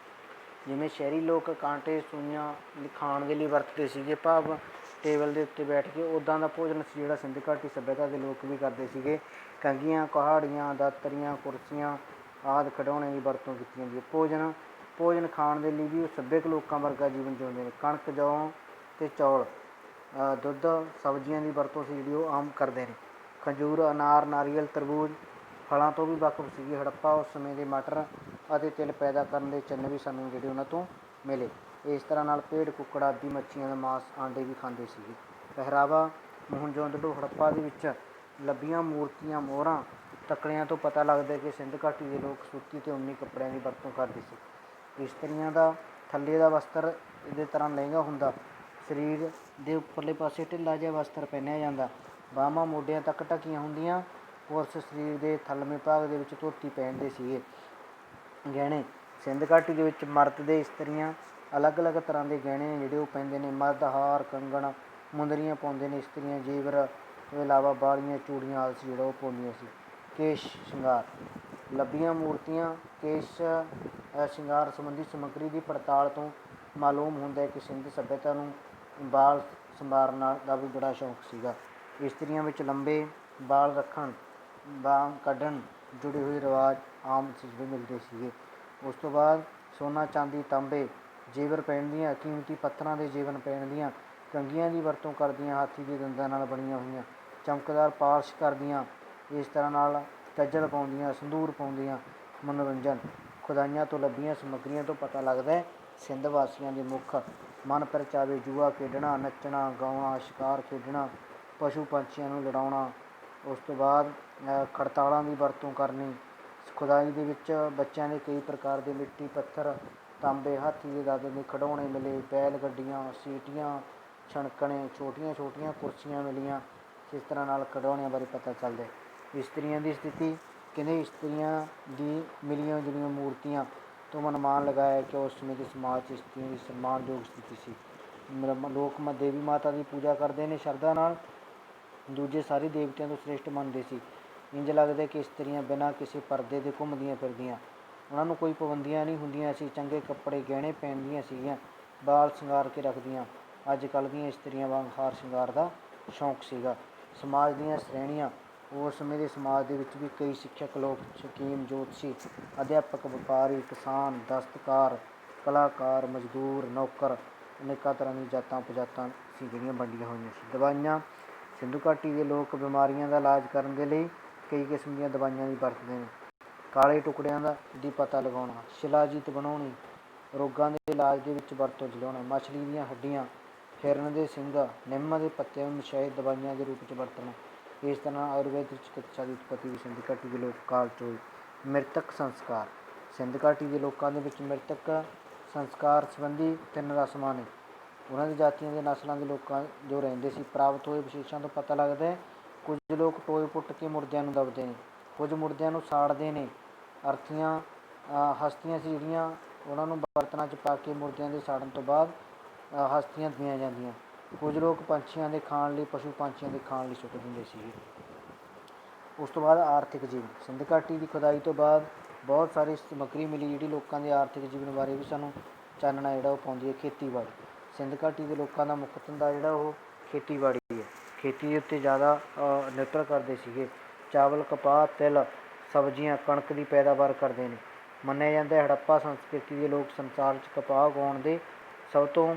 ਜਿਵੇਂ ਸ਼ਹਿਰੀ ਲੋਕ ਕਾਂਟੇ, ਸੂਈਆਂ ਖਾਣ ਦੇ ਲਈ ਵਰਤਦੇ ਸੀਗੇ, ਭਾਵ ਟੇਬਲ ਦੇ ਉੱਤੇ ਬੈਠ ਕੇ ਉੱਦਾਂ ਦਾ ਭੋਜਨ ਸੀ ਜਿਹੜਾ ਸਿੰਧ ਘਾਟੀ ਸੱਭਿਅਤਾ ਦੇ ਲੋਕ ਵੀ ਕਰਦੇ ਸੀਗੇ। ਕੰਘੀਆਂ, ਕੁਹਾੜੀਆਂ, ਦਾਤਰੀਆਂ, ਕੁਰਸੀਆਂ ਆਦਿ ਖਿਡੌਣੇ ਦੀ ਵਰਤੋਂ ਕੀਤੀ ਜਾਂਦੀ ਹੈ। ਭੋਜਨ ਖਾਣ ਦੇ ਲਈ ਵੀ ਉਹ ਸੱਭਿਅਕ ਲੋਕਾਂ ਵਰਗਾ ਜੀਵਨ ਜਿਉਂਦੇ ਨੇ। ਕਣਕ, ਜੌਂ ਅਤੇ ਚੌਲ, ਦੁੱਧ, ਸਬਜ਼ੀਆਂ ਦੀ ਵਰਤੋਂ ਸੀ ਜਿਹੜੀ ਉਹ ਆਮ ਕਰਦੇ ਨੇ। ਖਜੂਰ, ਅਨਾਰ, ਨਾਰੀਅਲ, ਤਰਬੂਜ ਫਲਾਂ ਤੋਂ ਵੀ ਵਾਕਫ ਸੀਗੇ। ਹੜੱਪਾ ਉਸ ਸਮੇਂ ਦੇ ਮਟਰ ਅਤੇ ਤਿਲ ਪੈਦਾ ਕਰਨ ਦੇ ਚਿੰਨ੍ਹ ਵੀ ਸਾਨੂੰ ਜਿਹੜੇ ਉਹਨਾਂ ਤੋਂ ਮਿਲੇ। ਇਸ ਤਰ੍ਹਾਂ ਨਾਲ ਭੇਡ, ਕੁੱਕੜ ਆਦਿ ਮੱਛੀਆਂ ਦਾ ਮਾਸ, ਆਂਡੇ ਵੀ ਖਾਂਦੇ ਸੀਗੇ। ਪਹਿਰਾਵਾ ਮੋਹਨਜੋਦੜੋ ਹੜੱਪਾ ਦੇ ਵਿੱਚ ਲੱਭੀਆਂ ਮੂਰਤੀਆਂ, ਮੋਹਰਾਂ, ਤਕੜਿਆਂ ਤੋਂ ਪਤਾ ਲੱਗਦਾ ਕਿ ਸਿੰਧ ਘਾਟੀ ਦੇ ਲੋਕ ਸੂਤੀ ਅਤੇ ਉੱਨੀ ਕੱਪੜਿਆਂ ਦੀ ਵਰਤੋਂ ਕਰਦੇ ਸੀ। ਇਸਤਰੀਆਂ ਦਾ ਥੱਲੇ ਦਾ ਵਸਤਰ ਇਹਦੇ ਤਰ੍ਹਾਂ ਲਹਿੰਗਾ ਹੁੰਦਾ, ਸਰੀਰ ਦੇ ਉੱਪਰਲੇ ਪਾਸੇ ਢਿੱਲਾ ਜਿਹਾ ਵਸਤਰ ਪਹਿਨਿਆ ਜਾਂਦਾ, ਬਾਹਾਂ ਮੋਢਿਆਂ ਤੱਕ ਢਕੀਆਂ ਹੁੰਦੀਆਂ। ਪੁਰਸ਼ ਸਰੀਰ ਦੇ ਥੱਲਵੇਂ ਭਾਗ ਦੇ ਵਿੱਚ ਧੋਤੀ ਪਹਿਨਦੇ ਸੀਗੇ। ਗਹਿਣੇ ਸਿੰਧ ਘਾਟੀ ਦੇ ਵਿੱਚ ਮਰਦ ਦੇ ਇਸਤਰੀਆਂ ਅਲੱਗ ਅਲੱਗ ਤਰ੍ਹਾਂ ਦੇ ਗਹਿਣੇ ਨੇ ਜਿਹੜੇ ਉਹ ਪਹਿਨਦੇ ਨੇ। ਮਰਦ ਹਾਰ, ਕੰਗਣ, ਮੁੰਦਰੀਆਂ ਪਾਉਂਦੇ ਨੇ। ਇਸਤਰੀਆਂ ਜੇਵਰ ਤੋਂ ਇਲਾਵਾ ਬਾਲੀਆਂ, ਚੂੜੀਆਂ ਆਦਿ ਸੀ ਜਿਹੜਾ ਉਹ ਪਾਉਂਦੀਆਂ ਸੀ। ਕੇਸ਼ ਸ਼ਿੰਗਾਰ ਲੱਭੀਆਂ ਮੂਰਤੀਆਂ, ਕੇਸ਼ ਸ਼ਿੰਗਾਰ ਸੰਬੰਧੀ ਸਮੱਗਰੀ ਦੀ ਪੜਤਾਲ ਤੋਂ ਮਾਲੂਮ ਹੁੰਦਾ ਹੈ ਕਿ ਸਿੰਧ ਸੱਭਿਅਤਾ ਨੂੰ ਬਾਲ ਸੰਵਾਰਨ ਦਾ ਵੀ ਬੜਾ ਸ਼ੌਂਕ ਸੀਗਾ। ਇਸਤਰੀਆਂ ਵਿੱਚ ਲੰਬੇ ਬਾਲ ਰੱਖਣ, ਬਾਂਹ ਕੱਢਣ ਜੁੜੇ ਹੋਏ ਰਿਵਾਜ਼ ਆਮ ਜਿਹੜੇ ਮਿਲਦੇ ਸੀਗੇ। ਉਸ ਤੋਂ ਬਾਅਦ ਸੋਨਾ, ਚਾਂਦੀ, ਤਾਂਬੇ ਜੇਵਰ ਪਹਿਨਦੀਆਂ, ਕੀਮਤੀ ਪੱਥਰਾਂ ਦੇ ਜੇਵਰ ਪਹਿਨਦੀਆਂ, ਕੰਘੀਆਂ ਦੀ ਵਰਤੋਂ ਕਰਦੀਆਂ, ਹਾਥੀ ਦੇ ਦੰਦਾਂ ਨਾਲ ਬਣੀਆਂ ਹੋਈਆਂ, ਚਮਕਦਾਰ ਪਾਲਿਸ਼ ਕਰਦੀਆਂ, ਇਸ ਤਰ੍ਹਾਂ ਨਾਲ ਕੱਜਲ ਪਾਉਂਦੀਆਂ, ਸੰਧੂਰ ਪਾਉਂਦੀਆਂ। ਮਨੋਰੰਜਨ ਖੁਦਾਈਆਂ ਤੋਂ ਲੱਭੀਆਂ ਸਮੱਗਰੀਆਂ ਤੋਂ ਪਤਾ ਲੱਗਦਾ ਸਿੰਧ ਵਾਸੀਆਂ ਦੇ ਮੁੱਖ ਮਨ ਪਰਚਾਵੇ ਜੂਆ ਖੇਡਣਾ, ਨੱਚਣਾ, ਗਾਉਣਾ, ਸ਼ਿਕਾਰ ਖੇਡਣਾ, ਪਸ਼ੂ ਪੰਛੀਆਂ ਨੂੰ ਲੜਾਉਣਾ। ਉਸ ਤੋਂ ਬਾਅਦ ਖੜਤਾਲਾਂ ਦੀ ਵਰਤੋਂ ਕਰਨੀ। ਖੁਦਾਈ ਦੇ ਵਿੱਚ ਬੱਚਿਆਂ ਦੇ ਕਈ ਪ੍ਰਕਾਰ ਦੇ ਮਿੱਟੀ, ਪੱਥਰ, ਤਾਂਬੇ, ਹਾਥੀ ਦੇ ਦੰਦ ਦੇ ਖਿਡੌਣੇ ਮਿਲੇ। ਬੈਲ ਗੱਡੀਆਂ, ਸੀਟੀਆਂ, ਛਣਕਣੇ, ਛੋਟੀਆਂ ਛੋਟੀਆਂ ਕੁਰਸੀਆਂ ਮਿਲੀਆਂ। ਇਸ ਤਰ੍ਹਾਂ ਨਾਲ ਖਿਡੌਣਿਆਂ ਬਾਰੇ ਪਤਾ ਚੱਲਦਾ। ਇਸਤਰੀਆਂ ਦੀ ਸਥਿਤੀ ਕਹਿੰਦੇ ਇਸਤਰੀਆਂ ਦੀ ਮਿਲੀਆਂ ਜੁਲੀਆਂ ਮੂਰਤੀਆਂ ਤੋਂ ਅਨੁਮਾਨ ਲਗਾਇਆ ਕਿ ਉਸ ਸਮੇਂ ਦੇ ਸਮਾਜ 'ਚ ਇਸਤਰੀਆਂ ਦੀ ਸਨਮਾਨਯੋਗ ਸਥਿਤੀ ਸੀ। ਲੋਕ ਦੇਵੀ ਮਾਤਾ ਦੀ ਪੂਜਾ ਕਰਦੇ ਨੇ ਸ਼ਰਧਾ ਨਾਲ, ਦੂਜੇ ਸਾਰੇ ਦੇਵਤਿਆਂ ਤੋਂ ਸ੍ਰੇਸ਼ਟ ਮੰਨਦੇ ਸੀ। ਇੰਝ ਲੱਗਦਾ ਕਿ ਇਸਤਰੀਆਂ ਬਿਨਾਂ ਕਿਸੇ ਪਰਦੇ ਦੇ ਘੁੰਮਦੀਆਂ ਫਿਰਦੀਆਂ, ਉਹਨਾਂ ਨੂੰ ਕੋਈ ਪਾਬੰਦੀਆਂ ਨਹੀਂ ਹੁੰਦੀਆਂ ਸੀ। ਚੰਗੇ ਕੱਪੜੇ ਗਹਿਣੇ ਪਹਿਨਦੀਆਂ ਸੀਗੀਆਂ, ਬਾਲ ਸ਼ਿੰਗਾਰ ਕੇ ਰੱਖਦੀਆਂ। ਅੱਜ ਕੱਲ੍ਹ ਦੀਆਂ ਇਸਤਰੀਆਂ ਵਾਂਗ ਹਾਰ ਸ਼ਿੰਗਾਰ ਦਾ ਸ਼ੌਂਕ ਸੀਗਾ। ਸਮਾਜ ਦੀਆਂ ਸ਼੍ਰੇਣੀਆਂ ਉਸ ਸਮੇਂ ਦੇ ਸਮਾਜ ਦੇ ਵਿੱਚ ਵੀ ਕਈ ਸਿੱਖਿਅਕ ਲੋਕ, ਹਕੀਮ, ਜੋਤਸ਼ੀ, ਅਧਿਆਪਕ, ਵਪਾਰੀ, ਕਿਸਾਨ, ਦਸਤਕਾਰ, ਕਲਾਕਾਰ, ਮਜ਼ਦੂਰ, ਨੌਕਰ, ਅਨੇਕਾਂ ਤਰ੍ਹਾਂ ਦੀਆਂ ਜਾਤਾਂ ਉਪਜਾਤਾਂ ਸੀ ਜਿਹੜੀਆਂ ਵੰਡੀਆਂ ਹੋਈਆਂ ਸੀ। ਦਵਾਈਆਂ ਸਿੰਧੂ ਘਾਟੀ ਦੇ ਲੋਕ ਬਿਮਾਰੀਆਂ ਦਾ ਇਲਾਜ ਕਰਨ ਦੇ ਲਈ ਕਈ ਕਿਸਮ ਦੀਆਂ ਦਵਾਈਆਂ ਵੀ ਵਰਤਦੇ ਨੇ। ਕਾਲੇ ਟੁਕੜਿਆਂ ਦੀ ਪਤਾ ਲਗਾਉਣਾ, ਸ਼ਿਲਾਜੀਤ ਬਣਾਉਣੀ, ਰੋਗਾਂ ਦੇ ਇਲਾਜ ਦੇ ਵਿੱਚ ਵਰਤੋਂ 'ਚ ਲਿਆਉਣਾ। ਮਛਲੀ ਦੀਆਂ ਹੱਡੀਆਂ, ਹਿਰਨ ਦੇ ਸਿੰਗ, ਨਿੰਮ ਦੇ ਪੱਤਿਆਂ ਨੂੰ ਸ਼ਹਿਦ ਦਵਾਈਆਂ ਦੇ ਰੂਪ 'ਚ ਵਰਤਣਾ। ਇਸ ਤਰ੍ਹਾਂ ਆਯੁਰਵੈਦਿਕ ਚਿਕਿਤਸਾ ਦੀ ਉਤਪੱਤੀ ਵੀ ਸਿੰਧ ਘਾਟੀ ਦੇ ਲੋਕ ਕਾਲ 'ਚ ਹੋਈ। ਮ੍ਰਿਤਕ ਸੰਸਕਾਰ ਸਿੰਧ ਘਾਟੀ ਦੇ ਲੋਕਾਂ ਦੇ ਵਿੱਚ ਮ੍ਰਿਤਕ ਸੰਸਕਾਰ ਸੰਬੰਧੀ 3 ਰਸਮਾਂ ਨੇ। ਉਹਨਾਂ ਦੀ ਜਾਤੀਆਂ ਦੇ ਨਸਲਾਂ ਦੇ ਲੋਕਾਂ ਜੋ ਰਹਿੰਦੇ ਸੀ। ਪ੍ਰਾਪਤ ਹੋਏ ਵਿਸ਼ੇਸ਼ਾਂ ਤੋਂ ਪਤਾ ਲੱਗਦਾ ਹੈ ਕੁਝ ਲੋਕ ਟੋਏ ਪੁੱਟ ਕੇ ਮੁਰਦਿਆਂ ਨੂੰ ਦਬਦੇ ਨੇ, ਕੁਝ ਮੁਰਦਿਆਂ ਨੂੰ ਸਾੜਦੇ ਨੇ। ਅਰਥੀਆਂ ਹਸਤੀਆਂ ਸੀ ਜਿਹੜੀਆਂ ਉਹਨਾਂ ਨੂੰ ਬਰਤਨਾਂ 'ਚ ਪਾ ਕੇ ਮੁਰਦਿਆਂ ਦੇ ਸਾੜਨ ਤੋਂ ਬਾਅਦ ਹਸਤੀਆਂ ਦਿੱਤੀਆਂ ਜਾਂਦੀਆਂ। ਕੁਝ ਲੋਕ ਪੰਛੀਆਂ ਦੇ ਖਾਣ ਲਈ, ਪਸ਼ੂ ਪੰਛੀਆਂ ਦੇ ਖਾਣ ਲਈ ਸੁੱਟ ਦਿੰਦੇ ਸੀਗੇ। ਉਸ ਤੋਂ ਬਾਅਦ ਆਰਥਿਕ ਜੀਵਨ ਸਿੰਧ ਘਾਟੀ ਦੀ ਖੁਦਾਈ ਤੋਂ ਬਾਅਦ ਬਹੁਤ ਸਾਰੀ ਸਮੱਗਰੀ ਮਿਲੀ ਜਿਹੜੀ ਲੋਕਾਂ ਦੇ ਆਰਥਿਕ ਜੀਵਨ ਬਾਰੇ ਵੀ ਸਾਨੂੰ ਚਾਨਣਾ ਜਿਹੜਾ ਉਹ ਪਾਉਂਦੀ ਹੈ। ਖੇਤੀਬਾੜੀ ਸਿੰਧ ਘਾਟੀ ਦੇ ਲੋਕਾਂ ਦਾ ਮੁੱਖ ਧੰਦਾ ਜਿਹੜਾ ਉਹ ਖੇਤੀਬਾੜੀ ਹੈ। ਖੇਤੀ ਦੇ ਉੱਤੇ ਜ਼ਿਆਦਾ ਨਿਰਭਰ ਕਰਦੇ ਸੀਗੇ। ਚਾਵਲ, ਕਪਾਹ, ਤਿਲ, ਸਬਜ਼ੀਆਂ, ਕਣਕ ਦੀ ਪੈਦਾਵਾਰ ਕਰਦੇ ਨੇ। ਮੰਨਿਆ ਜਾਂਦਾ ਹੜੱਪਾ ਸੰਸਕ੍ਰਿਤੀ ਦੇ ਲੋਕ ਸੰਸਾਰ 'ਚ ਕਪਾਹ ਉਗਾਉਣ ਦੇ ਸਭ ਤੋਂ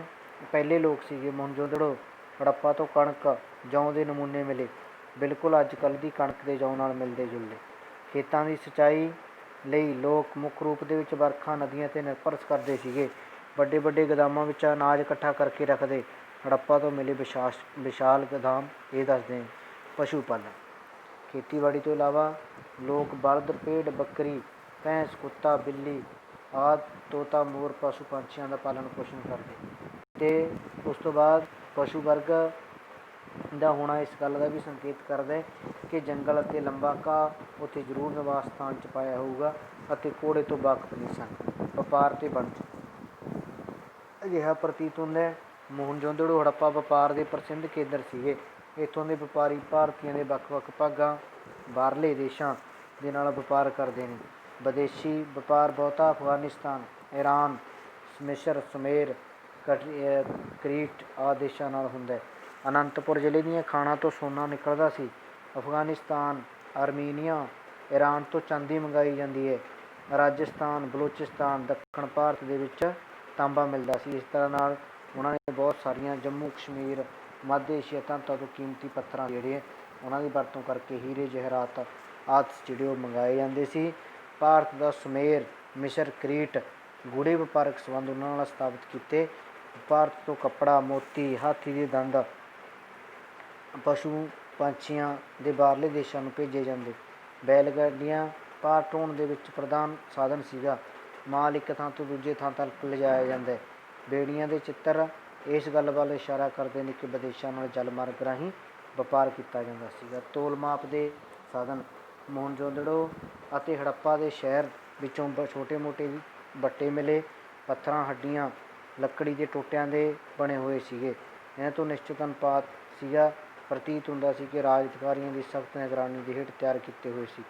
ਪਹਿਲੇ ਲੋਕ ਸੀਗੇ। ਮੋਹਨਜੋਦੜੋ ਹੜੱਪਾ ਤੋਂ ਕਣਕ, ਜੌਂ ਦੇ ਨਮੂਨੇ ਮਿਲੇ, ਬਿਲਕੁਲ ਅੱਜ ਕੱਲ੍ਹ ਦੀ ਕਣਕ ਦੇ ਜੌਂ ਨਾਲ ਮਿਲਦੇ ਜੁਲਦੇ। ਖੇਤਾਂ ਦੀ ਸਿੰਚਾਈ ਲਈ ਲੋਕ ਮੁੱਖ ਰੂਪ ਦੇ ਵਿੱਚ ਵਰਖਾ, ਨਦੀਆਂ 'ਤੇ ਨਿਰਭਰ ਕਰਦੇ ਸੀਗੇ। ਵੱਡੇ ਵੱਡੇ ਗੋਦਾਮਾਂ ਵਿੱਚ ਅਨਾਜ ਇਕੱਠਾ ਕਰਕੇ ਰੱਖਦੇ। ਹੜੱਪਾ ਤੋਂ ਮਿਲੇ ਵਿਸ਼ਾਲ ਗੋਦਾਮ ਇਹ ਦੱਸਦੇ ਨੇ। ਪਸ਼ੂ ਪਾਲਣ ਖੇਤੀਬਾੜੀ ਤੋਂ ਇਲਾਵਾ ਲੋਕ ਬਲਦ, ਭੇਡ, ਬੱਕਰੀ, ਭੈਂਸ, ਕੁੱਤਾ, ਬਿੱਲੀ ਆਦਿ, ਤੋਤਾ, ਮੋਰ ਪਸ਼ੂ ਪੰਛੀਆਂ ਦਾ ਪਾਲਣ ਪੋਸ਼ਣ ਕਰਦੇ। ਅਤੇ ਉਸ ਤੋਂ ਬਾਅਦ ਪਸ਼ੂ ਵਰਗ ਦਾ ਹੋਣਾ ਇਸ ਗੱਲ ਦਾ ਵੀ ਸੰਕੇਤ ਕਰਦਾ ਕਿ ਜੰਗਲ ਅਤੇ ਲੰਬਾ ਘਾਹ ਉੱਥੇ ਜ਼ਰੂਰ ਨਿਵਾਸ ਸਥਾਨ 'ਚ ਪਾਇਆ ਹੋਊਗਾ ਅਤੇ ਘੋੜੇ ਤੋਂ ਵਾਕਫ ਨਹੀਂ ਸਨ। ਵਪਾਰ ਅਤੇ ਵਣਜ ਅਜਿਹਾ ਪ੍ਰਤੀਤ ਹੁੰਦਾ ਮੋਹਨਜੋਦੜੋ ਹੜੱਪਾ ਵਪਾਰ ਦੇ ਪ੍ਰਸਿੱਧ ਕੇਂਦਰ ਸੀਗੇ। ਇੱਥੋਂ ਦੇ ਵਪਾਰੀ ਭਾਰਤੀਆਂ ਦੇ ਵੱਖ ਵੱਖ ਭਾਗਾਂ, ਬਾਹਰਲੇ ਦੇਸ਼ਾਂ ਦੇ ਨਾਲ ਵਪਾਰ ਕਰਦੇ ਨੇ। ਵਿਦੇਸ਼ੀ ਵਪਾਰ ਬਹੁਤਾ ਅਫਗਾਨਿਸਤਾਨ, ਈਰਾਨ, ਮਿਸਰ, ਸੁਮੇਰ, ਕ੍ਰੀਟ ਆਦਿ ਦੇਸ਼ਾਂ ਨਾਲ ਹੁੰਦਾ ਹੈ। ਅਨੰਤਪੁਰ ਜ਼ਿਲ੍ਹੇ ਦੀਆਂ ਖਾਣਾਂ ਤੋਂ ਸੋਨਾ ਨਿਕਲਦਾ ਸੀ। ਅਫਗਾਨਿਸਤਾਨ, ਆਰਮੀਨੀਆ, ਈਰਾਨ ਤੋਂ ਚਾਂਦੀ ਮੰਗਾਈ ਜਾਂਦੀ ਹੈ। ਰਾਜਸਥਾਨ, ਬਲੋਚਿਸਤਾਨ, ਦੱਖਣ ਭਾਰਤ ਦੇ ਵਿੱਚ ਤਾਂਬਾ ਮਿਲਦਾ ਸੀ। ਇਸ ਤਰ੍ਹਾਂ ਨਾਲ ਉਹਨਾਂ ਨੇ ਬਹੁਤ ਸਾਰੀਆਂ ਜੰਮੂ ਕਸ਼ਮੀਰ, ਮੱਧ ਏਸ਼ੀਆ ਧਾਤਾਂ ਤੋਂ ਕੀਮਤੀ ਪੱਥਰਾਂ ਜਿਹੜੇ ਉਹਨਾਂ ਦੀ ਵਰਤੋਂ ਕਰਕੇ ਹੀਰੇ ਜਵਾਹਰਾਤ ਆਦਿ ਜਿਹੜੇ ਉਹ ਮੰਗਾਏ ਜਾਂਦੇ ਸੀ। ਭਾਰਤ ਦਾ ਸੁਮੇਰ, ਮਿਸਰ, ਕ੍ਰੀਟ ਗੂੜ੍ਹੇ ਵਪਾਰਕ ਸੰਬੰਧ ਉਹਨਾਂ ਨਾਲ ਸਥਾਪਿਤ ਕੀਤੇ। ਭਾਰਤ ਤੋਂ ਕੱਪੜਾ, ਮੋਤੀ, ਹਾਥੀ ਦੇ ਦੰਦ, ਪਸ਼ੂ ਪੰਛੀਆਂ ਦੇ ਬਾਹਰਲੇ ਦੇਸ਼ਾਂ ਨੂੰ ਭੇਜੇ ਜਾਂਦੇ। ਬੈਲ ਗੱਡੀਆਂ ਭਾਰ ਢੋਣ ਦੇ ਵਿੱਚ ਪ੍ਰਧਾਨ ਸਾਧਨ ਸੀਗਾ। ਮਾਲ ਇੱਕ ਥਾਂ ਤੋਂ ਦੂਜੇ ਥਾਂ ਤੱਕ ਲਿਜਾਇਆ ਜਾਂਦਾ। ਬੇੜੀਆਂ ਦੇ ਚਿੱਤਰ ਇਸ ਗੱਲ ਵੱਲ ਇਸ਼ਾਰਾ ਕਰਦੇ ਨੇ ਕਿ ਵਿਦੇਸ਼ਾਂ ਨਾਲ ਜਲ ਮਾਰਗ ਰਾਹੀਂ ਵਪਾਰ ਕੀਤਾ ਜਾਂਦਾ ਸੀਗਾ। ਤੋਲ ਮਾਪ ਦੇ ਸਾਧਨ ਮੋਹਨਜੋਦੜੋ ਅਤੇ ਹੜੱਪਾ ਦੇ ਸ਼ਹਿਰ ਵਿੱਚੋਂ ਛੋਟੇ ਮੋਟੇ ਵੱਟੇ ਮਿਲੇ। ਪੱਥਰਾਂ, ਹੱਡੀਆਂ, ਲੱਕੜੀ ਦੇ ਟੋਟਿਆਂ ਦੇ ਬਣੇ ਹੋਏ ਸੀਗੇ। ਇਹਨਾਂ ਤੋਂ ਨਿਸ਼ਚਿਤ ਅਨੁਪਾਤ ਸੀਗਾ। ਪ੍ਰਤੀਤ ਹੁੰਦਾ ਸੀ ਕਿ ਰਾਜ ਅਧਿਕਾਰੀਆਂ ਦੀ ਸਖਤ ਨਿਗਰਾਨੀ ਦੇ ਹੇਠ ਤਿਆਰ ਕੀਤੇ ਹੋਏ ਸੀ।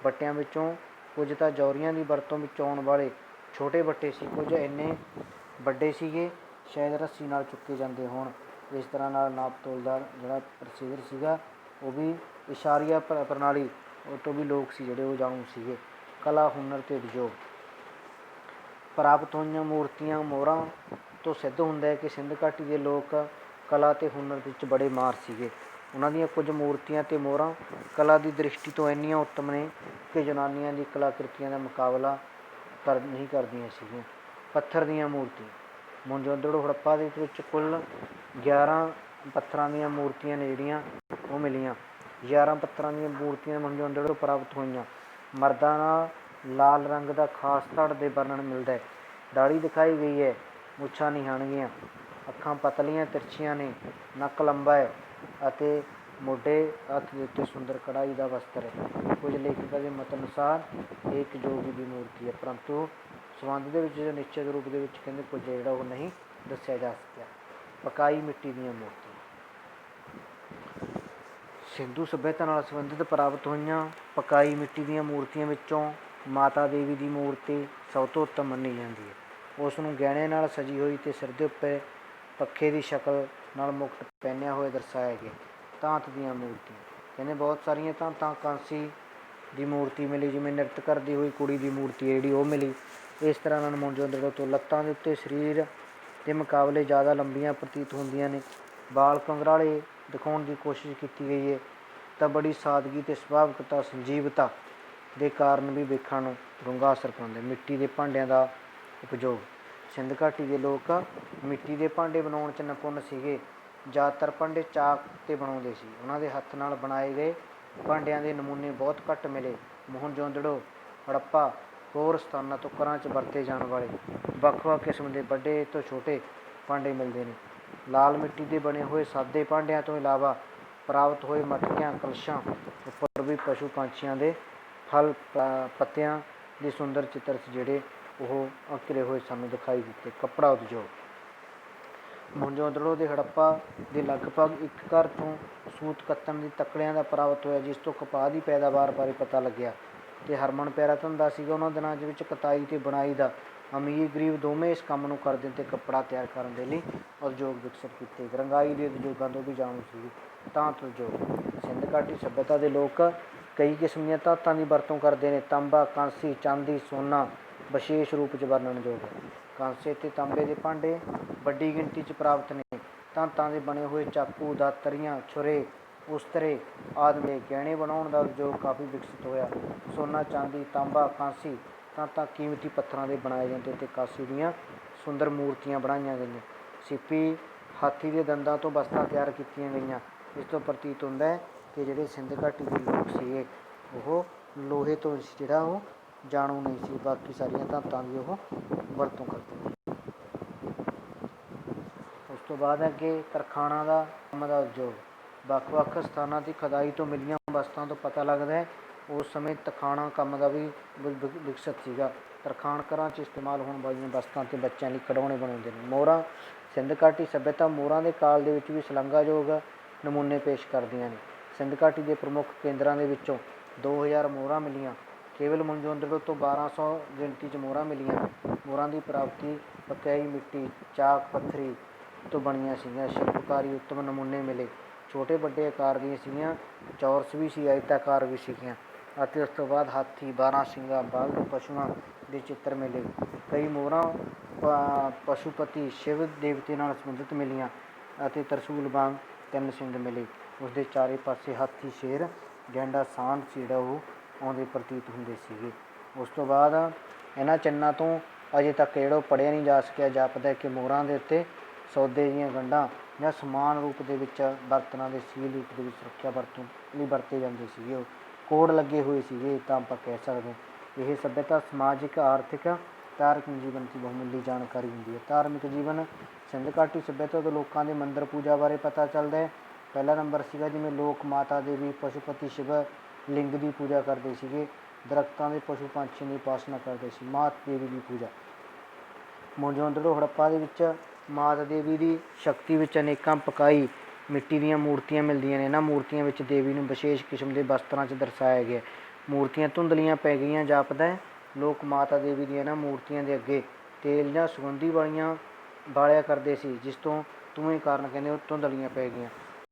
ਵੱਟਿਆਂ ਵਿੱਚੋਂ ਕੁਝ ਤਾਂ ਜੌਹਰੀਆਂ ਦੀ ਵਰਤੋਂ ਵਿੱਚ ਆਉਣ ਵਾਲੇ ਛੋਟੇ ਵੱਟੇ ਸੀ, ਕੁਝ ਇੰਨੇ ਵੱਡੇ ਸੀਗੇ ਸ਼ਾਇਦ ਰੱਸੀ ਨਾਲ ਚੁੱਕੇ ਜਾਂਦੇ ਹੋਣ। ਇਸ ਤਰ੍ਹਾਂ ਨਾਲ ਨਾਪ ਤੋਲ ਦਾ ਜਿਹੜਾ ਪ੍ਰੋਸੀਜਰ ਸੀਗਾ ਉਹ ਵੀ ਇਸ਼ਾਰੀਆ ਪ੍ਰਣਾਲੀ ਉਹ ਤੋਂ ਵੀ ਲੋਕ ਸੀ ਜਿਹੜੇ ਉਹ ਜਾਣੂ ਸੀਗੇ। ਕਲਾ, ਹੁਨਰ ਅਤੇ ਉਦਯੋਗ ਪ੍ਰਾਪਤ ਹੋਈਆਂ ਮੂਰਤੀਆਂ, ਮੋਹਰਾਂ ਤੋਂ ਸਿੱਧ ਹੁੰਦਾ ਹੈ ਕਿ ਸਿੰਧ ਘਾਟੀ ਦੇ ਲੋਕ ਕਲਾ ਅਤੇ ਹੁਨਰ ਵਿੱਚ ਬੜੇ ਮਾਹਰ ਸੀਗੇ। ਉਹਨਾਂ ਦੀਆਂ ਕੁਝ ਮੂਰਤੀਆਂ ਅਤੇ ਮੋਹਰਾਂ ਕਲਾ ਦੀ ਦ੍ਰਿਸ਼ਟੀ ਤੋਂ ਇੰਨੀਆਂ ਉੱਤਮ ਨੇ ਕਿ ਯੂਨਾਨੀਆਂ ਦੀ ਕਲਾਕ੍ਰਿਤੀਆਂ ਦਾ ਮੁਕਾਬਲਾ ਨਹੀਂ ਕਰਦੀਆਂ ਸੀਗੀਆਂ। ਪੱਥਰ ਦੀਆਂ ਮੂਰਤੀਆਂ ਮੋਹਨਜੋਦੜੋ, ਹੜੱਪਾ ਦੇ ਵਿੱਚ ਕੁੱਲ 11 ਪੱਥਰਾਂ ਦੀਆਂ ਮੂਰਤੀਆਂ ਨੇ ਜਿਹੜੀਆਂ ਉਹ ਮਿਲੀਆਂ। 11 ਪੱਥਰਾਂ ਦੀਆਂ ਮੂਰਤੀਆਂ ਮੋਹਨਜੋਦੜੋ ਪ੍ਰਾਪਤ ਹੋਈਆਂ। ਮਰਦਾਂ ਨਾਲ ਲਾਲ ਰੰਗ ਦਾ ਖਾਸ ਧੜ ਦੇ ਵਰਣਨ ਮਿਲਦਾ ਹੈ। ਦਾੜੀ ਦਿਖਾਈ ਗਈ ਹੈ, ਮੁੱਛਾਂ ਨਹੀਂ ਹਣਗੀਆਂ, ਅੱਖਾਂ ਪਤਲੀਆਂ ਤਿਰਛੀਆਂ ਨੇ, ਨੱਕ ਲੰਬਾ ਹੈ ਅਤੇ ਮੋਢੇ ਹੱਥ ਦੇ ਉੱਤੇ ਸੁੰਦਰ ਕਢਾਈ ਦਾ ਵਸਤਰ ਹੈ। ਕੁਝ ਲੇਖਕਾਂ ਦੇ ਮਤ ਅਨੁਸਾਰ ਇਹ ਇੱਕ ਜੋਗੀ ਦੀ ਮੂਰਤੀ ਹੈ, ਪਰੰਤੂ ਸੰਬੰਧ ਦੇ ਵਿੱਚ ਜੋ ਨਿਸ਼ਚਿਤ ਰੂਪ ਦੇ ਵਿੱਚ ਕਹਿੰਦੇ ਕੁਝ ਜਿਹੜਾ ਉਹ ਨਹੀਂ ਦੱਸਿਆ ਜਾ ਸਕਿਆ। ਪਕਾਈ ਮਿੱਟੀ ਦੀਆਂ ਮੂਰਤੀਆਂ ਸਿੰਧੂ ਸੱਭਿਅਤਾ ਨਾਲ ਸੰਬੰਧਿਤ ਪ੍ਰਾਪਤ ਹੋਈਆਂ ਪਕਾਈ ਮਿੱਟੀ ਦੀਆਂ ਮੂਰਤੀਆਂ ਵਿੱਚੋਂ ਮਾਤਾ ਦੇਵੀ ਦੀ ਮੂਰਤੀ ਸਭ ਤੋਂ ਉੱਤਮ ਮੰਨੀ ਜਾਂਦੀ ਹੈ। ਉਸ ਨੂੰ ਗਹਿਣਿਆਂ ਨਾਲ ਸਜੀ ਹੋਈ ਅਤੇ ਸਿਰ ਦੇ ਉੱਪਰ ਪੱਖੇ ਦੀ ਸ਼ਕਲ ਨਾਲ ਮੁਕਟ ਪਹਿਨਿਆ ਹੋਇਆ ਦਰਸਾਇਆ ਗਿਆ। ਧਾਤ ਦੀਆਂ ਮੂਰਤੀਆਂ ਕਹਿੰਦੇ ਬਹੁਤ ਸਾਰੀਆਂ ਧਾਤਾਂ, ਕਾਂਸੀ ਦੀ ਮੂਰਤੀ ਮਿਲੀ, ਜਿਵੇਂ ਨ੍ਰਿਤ ਕਰਦੀ ਹੋਈ ਕੁੜੀ ਦੀ ਮੂਰਤੀ ਜਿਹੜੀ ਉਹ ਮਿਲੀ। ਇਸ ਤਰ੍ਹਾਂ ਨਾਲ ਮੋਹਨਜੋਦੜੋ ਤੋਂ ਲੱਤਾਂ ਦੇ ਉੱਤੇ ਸਰੀਰ ਦੇ ਮੁਕਾਬਲੇ ਜ਼ਿਆਦਾ ਲੰਬੀਆਂ ਪ੍ਰਤੀਤ ਹੁੰਦੀਆਂ ਨੇ। ਵਾਲ ਕੰਗਰਾਲੇ ਦਿਖਾਉਣ ਦੀ ਕੋਸ਼ਿਸ਼ ਕੀਤੀ ਗਈ ਹੈ ਤਾਂ ਬੜੀ ਸਾਦਗੀ ਅਤੇ ਸੁਭਾਵਿਕਤਾ, ਸੰਜੀਵਤਾ ਦੇ ਕਾਰਨ ਵੀ ਵੇਖਣ ਨੂੰ ਡੂੰਘਾ ਅਸਰ ਪਾਉਂਦੇ। ਮਿੱਟੀ ਦੇ ਭਾਂਡਿਆਂ ਦਾ ਉਪਯੋਗ ਸਿੰਧ ਘਾਟੀ ਦੇ ਲੋਕ ਮਿੱਟੀ ਦੇ ਭਾਂਡੇ ਬਣਾਉਣ 'ਚ ਨਿਪੁੰਨ ਸੀਗੇ। ਜ਼ਿਆਦਾਤਰ ਭਾਂਡੇ ਚਾਕ 'ਤੇ ਬਣਾਉਂਦੇ ਸੀ। ਉਹਨਾਂ ਦੇ ਹੱਥ ਨਾਲ ਬਣਾਏ ਗਏ ਭਾਂਡਿਆਂ ਦੇ ਨਮੂਨੇ ਬਹੁਤ ਘੱਟ ਮਿਲੇ। ਮੋਹਨਜੋਦੜੋ, ਹੜੱਪਾ ਹੋਰ ਸਥਾਨਾਂ ਤੋਂ ਘਰਾਂ 'ਚ ਵਰਤੇ ਜਾਣ ਵਾਲੇ ਵੱਖ-ਵੱਖ ਕਿਸਮ ਦੇ ਵੱਡੇ ਤੋਂ ਛੋਟੇ ਭਾਂਡੇ ਮਿਲਦੇ ਨੇ। ਲਾਲ ਮਿੱਟੀ ਦੇ ਬਣੇ ਹੋਏ ਸਾਦੇ ਭਾਂਡਿਆਂ ਤੋਂ ਇਲਾਵਾ ਪ੍ਰਾਪਤ ਹੋਏ ਮਟਕਿਆਂ, ਕਲਸ਼ਾਂ ਉੱਪਰ ਵੀ ਪਸ਼ੂ ਪੰਛੀਆਂ ਦੇ ਫਲ ਪੱਤਿਆਂ ਦੇ ਸੁੰਦਰ ਚਿੱਤਰ ਜਿਹੜੇ ਉਹ ਅੰਕਿਰੇ ਹੋਏ ਸਾਨੂੰ ਦਿਖਾਈ ਦਿੱਤੇ। ਕੱਪੜਾ ਉਦਯੋਗ ਮੋਹਨਜੋਦੜੋ ਦੇ ਹੜੱਪਾ ਦੇ ਲਗਭਗ ਇੱਕ ਘਰ ਤੋਂ ਸੂਤ ਕੱਤਣ ਦੀ ਤੱਕੜਿਆਂ ਦਾ ਪ੍ਰਾਪਤ ਹੋਇਆ, ਜਿਸ ਤੋਂ ਕਪਾਹ ਦੀ ਪੈਦਾਵਾਰ ਬਾਰੇ ਪਤਾ ਲੱਗਿਆ ਅਤੇ ਹਰਮਨ ਪਿਆਰਾ ਧੰਦਾ ਸੀਗਾ ਉਹਨਾਂ ਦਿਨਾਂ ਦੇ ਵਿੱਚ ਕਤਾਈ ਅਤੇ ਬੁਣਾਈ ਦਾ। ਅਮੀਰ ਗਰੀਬ ਦੋਵੇਂ ਇਸ ਕੰਮ ਨੂੰ ਕਰਦੇ ਅਤੇ ਕੱਪੜਾ ਤਿਆਰ ਕਰਨ ਦੇ ਲਈ ਉਦਯੋਗ ਵਿਕਸਿਤ ਕੀਤੇ। ਰੰਗਾਈ ਦੇ ਉਦਯੋਗਾਂ ਤੋਂ ਵੀ ਜਾਣੂ ਸੀ। ਧਾਤ ਉਦਯੋਗ ਸਿੰਧ ਘਾਟੀ ਸੱਭਿਅਤਾ ਦੇ ਲੋਕ ਕਈ ਕਿਸਮ ਦੀਆਂ ਧਾਤਾਂ ਦੀ ਵਰਤੋਂ ਕਰਦੇ ਨੇ। ਤਾਂਬਾ, ਕਾਂਸੀ, ਚਾਂਦੀ, ਸੋਨਾ ਵਿਸ਼ੇਸ਼ ਰੂਪ 'ਚ ਵਰਣਨਯੋਗ ਹੈ। ਕਾਂਸੇ ਅਤੇ ਤਾਂਬੇ ਦੇ ਭਾਂਡੇ ਵੱਡੀ ਗਿਣਤੀ 'ਚ ਪ੍ਰਾਪਤ ਨੇ। ਧਾਤਾਂ ਦੇ ਬਣੇ ਹੋਏ ਚਾਕੂ, ਦਾਤਰੀਆਂ, ਛੁਰੇ, ਉਸਤਰੇ ਆਦਿ ਦੇ ਗਹਿਣੇ ਬਣਾਉਣ ਦਾ ਉਦਯੋਗ ਕਾਫੀ ਵਿਕਸਿਤ ਹੋਇਆ। ਸੋਨਾ, ਚਾਂਦੀ, ਤਾਂਬਾ, ਕਾਂਸੀ ਧਾਤਾਂ ਕੀਮਤੀ ਪੱਥਰਾਂ ਦੇ ਬਣਾਏ ਜਾਂਦੇ ਅਤੇ ਕਾਂਸੀ ਦੀਆਂ ਸੁੰਦਰ ਮੂਰਤੀਆਂ ਬਣਾਈਆਂ ਗਈਆਂ। ਸਿੱਪੀ, ਹਾਥੀ ਦੇ ਦੰਦਾਂ ਤੋਂ ਵਸਤਾਂ ਤਿਆਰ ਕੀਤੀਆਂ ਗਈਆਂ। ਇਸ ਤੋਂ ਪ੍ਰਤੀਤ ਹੁੰਦਾ ਹੈ ਕਿ ਜਿਹੜੇ ਸਿੰਧ ਘਾਟੀ ਦੇ ਲੋਕ ਸੀਗੇ ਉਹ ਲੋਹੇ ਤੋਂ ਜਿਹੜਾ ਉਹ ਜਾਣੂ ਨਹੀਂ ਸੀ, ਬਾਕੀ ਸਾਰੀਆਂ ਧਾਤਾਂ ਦੀ ਉਹ ਵਰਤੋਂ ਕਰਦੇ। ਉਸ ਤੋਂ ਬਾਅਦ ਅੱਗੇ ਤਰਖਾਣਾਂ ਦਾ ਕੰਮ ਦਾ ਉਦਯੋਗ ਵੱਖ-ਵੱਖ ਸਥਾਨਾਂ ਦੀ ਖੁਦਾਈ ਤੋਂ ਮਿਲੀਆਂ ਵਸਤਾਂ ਤੋਂ ਪਤਾ ਲੱਗਦਾ ਹੈ ਉਸ ਸਮੇਂ ਤਰਖਾਣਾ ਕੰਮ ਦਾ ਵੀ ਵਿਕਸਿਤ ਸੀਗਾ। ਤਰਖਾਣ ਘਰਾਂ 'ਚ ਇਸਤੇਮਾਲ ਹੋਣ ਵਾਲੀਆਂ ਵਸਤਾਂ ਅਤੇ ਬੱਚਿਆਂ ਲਈ ਖਿਡੌਣੇ ਬਣਾਉਂਦੇ ਨੇ। ਮੋਹਰਾਂ ਸਿੰਧ ਘਾਟੀ ਸੱਭਿਅਤਾ ਮੋਹਰਾਂ ਦੇ ਕਾਲ ਦੇ ਵਿੱਚ ਵੀ ਸ਼ਲਾਘਾਯੋਗ ਨਮੂਨੇ ਪੇਸ਼ ਕਰਦੀਆਂ ਨੇ। ਸਿੰਧ ਘਾਟੀ ਦੇ ਪ੍ਰਮੁੱਖ ਕੇਂਦਰਾਂ ਦੇ ਵਿੱਚੋਂ 2000 ਮੋਹਰਾਂ ਮਿਲੀਆਂ। ਕੇਵਲ ਮੋਹਨਜੋਦੜੋ ਤੋਂ 1200 ਗਿਣਤੀ 'ਚ ਮੋਹਰਾਂ ਮਿਲੀਆਂ। ਮੋਹਰਾਂ ਦੀ ਪ੍ਰਾਪਤੀ ਪਕਾਈ ਮਿੱਟੀ, ਚਾਕ, ਪੱਥਰੀ ਤੋਂ ਬਣੀਆਂ ਸੀਗੀਆਂ। ਸ਼ਿਲਪਕਾਰੀ ਉੱਤਮ ਨਮੂਨੇ ਮਿਲੇ, ਛੋਟੇ ਵੱਡੇ ਆਕਾਰ ਦੀਆਂ ਸੀਗੀਆਂ, ਚੌਰਸ ਵੀ ਸੀ, ਆਇਤਾਕਾਰ ਵੀ ਸੀਗੀਆਂ। ਅਤੇ ਉਸ ਤੋਂ ਬਾਅਦ ਹਾਥੀ, 12 ਸਿੰਘਾਂ, ਬਲਦ, ਪਸ਼ੂਆਂ ਦੇ ਚਿੱਤਰ ਮਿਲੇ। ਕਈ ਮੋਹਰਾਂ ਪਸ਼ੂਪਤੀ ਸ਼ਿਵ ਦੇਵਤੇ ਨਾਲ ਸੰਬੰਧਿਤ ਮਿਲੀਆਂ ਅਤੇ ਤਰਸੂਲ ਵਾਂਗ 3 ਸਿੰਘ ਮਿਲੇ। ਉਸਦੇ ਚਾਰੇ ਪਾਸੇ ਹਾਥੀ, ਸ਼ੇਰ, ਗੈਂਡਾ, ਸਾਂਢ ਜਿਹੜਾ ਉਹ ਆਉਂਦੇ ਪ੍ਰਤੀਤ ਹੁੰਦੇ ਸੀਗੇ। ਉਸ ਤੋਂ ਬਾਅਦ ਇਹਨਾਂ ਚਿੰਨ੍ਹਾਂ ਤੋਂ ਅਜੇ ਤੱਕ ਜਿਹੜਾ ਉਹ ਪੜ੍ਹਿਆ ਨਹੀਂ ਜਾ ਸਕਿਆ। ਜਾਪਦਾ ਕਿ ਮੋਹਰਾਂ ਦੇ ਉੱਤੇ ਸੌਦੇ ਦੀਆਂ ਗੰਢਾਂ ਜਾਂ ਸਮਾਨ ਰੂਪ ਦੇ ਵਿੱਚ ਬਰਤਨਾਂ ਦੇ ਸੀਲ ਰੂਪ ਦੇ ਵਿੱਚ ਸੁਰੱਖਿਆ ਵਰਤੋਂ ਲਈ ਵਰਤੇ ਜਾਂਦੇ ਸੀਗੇ। ਉਹ ਕੋਡ ਲੱਗੇ ਹੋਏ ਸੀਗੇ ਤਾਂ ਆਪਾਂ ਕਹਿ ਸਕਦੇ। ਇਹ ਸੱਭਿਅਤਾ ਸਮਾਜਿਕ, ਆਰਥਿਕ, ਧਾਰਮਿਕ ਜੀਵਨ ਦੀ ਬਹੁਮੁੱਲੀ ਜਾਣਕਾਰੀ ਹੁੰਦੀ ਹੈ। ਧਾਰਮਿਕ ਜੀਵਨ ਸਿੰਧ ਘਾਟੀ ਸੱਭਿਅਤਾ ਤੋਂ ਲੋਕਾਂ ਦੇ ਮੰਦਰ ਪੂਜਾ ਬਾਰੇ ਪਤਾ ਚੱਲਦਾ ਹੈ। ਪਹਿਲਾ ਨੰਬਰ ਸੀਗਾ ਜਿਵੇਂ ਲੋਕ ਮਾਤਾ ਦੇਵੀ, ਪਸ਼ੂਪਤੀ ਸ਼ਿਵ ਲਿੰਗ ਦੀ ਪੂਜਾ ਕਰਦੇ ਸੀਗੇ। ਦਰਖਤਾਂ ਦੇ ਪਸ਼ੂ ਪੰਛੀ ਦੀ ਉਪਾਸਨਾ ਕਰਦੇ ਸੀ। ਮਾਤ ਦੇਵੀ ਦੀ ਪੂਜਾ ਮੋਹਨਜੋਦੜੋ ਹੜੱਪਾ ਦੇ ਵਿੱਚ ਮਾਤਾ ਦੇਵੀ ਦੀ ਸ਼ਕਤੀ ਵਿੱਚ ਅਨੇਕਾਂ ਪਕਾਈ ਮਿੱਟੀ ਦੀਆਂ ਮੂਰਤੀਆਂ ਮਿਲਦੀਆਂ ਨੇ। ਇਹਨਾਂ ਮੂਰਤੀਆਂ ਵਿੱਚ ਦੇਵੀ ਨੂੰ ਵਿਸ਼ੇਸ਼ ਕਿਸਮ ਦੇ ਵਸਤਰਾਂ 'ਚ ਦਰਸਾਇਆ ਗਿਆ। ਮੂਰਤੀਆਂ ਧੁੰਦਲੀਆਂ ਪੈ ਗਈਆਂ ਜਾਪਦਾ। ਲੋਕ ਮਾਤਾ ਦੇਵੀ ਦੀਆਂ ਇਹਨਾਂ ਮੂਰਤੀਆਂ ਦੇ ਅੱਗੇ ਤੇਲ ਜਾਂ ਸੁਗੰਧੀ ਬਾਲਿਆ ਕਰਦੇ ਸੀ, ਜਿਸ ਤੋਂ ਧੂੰਏਂ ਕਾਰਨ ਕਹਿੰਦੇ ਉਹ ਧੁੰਦਲੀਆਂ ਪੈ ਗਈਆਂ।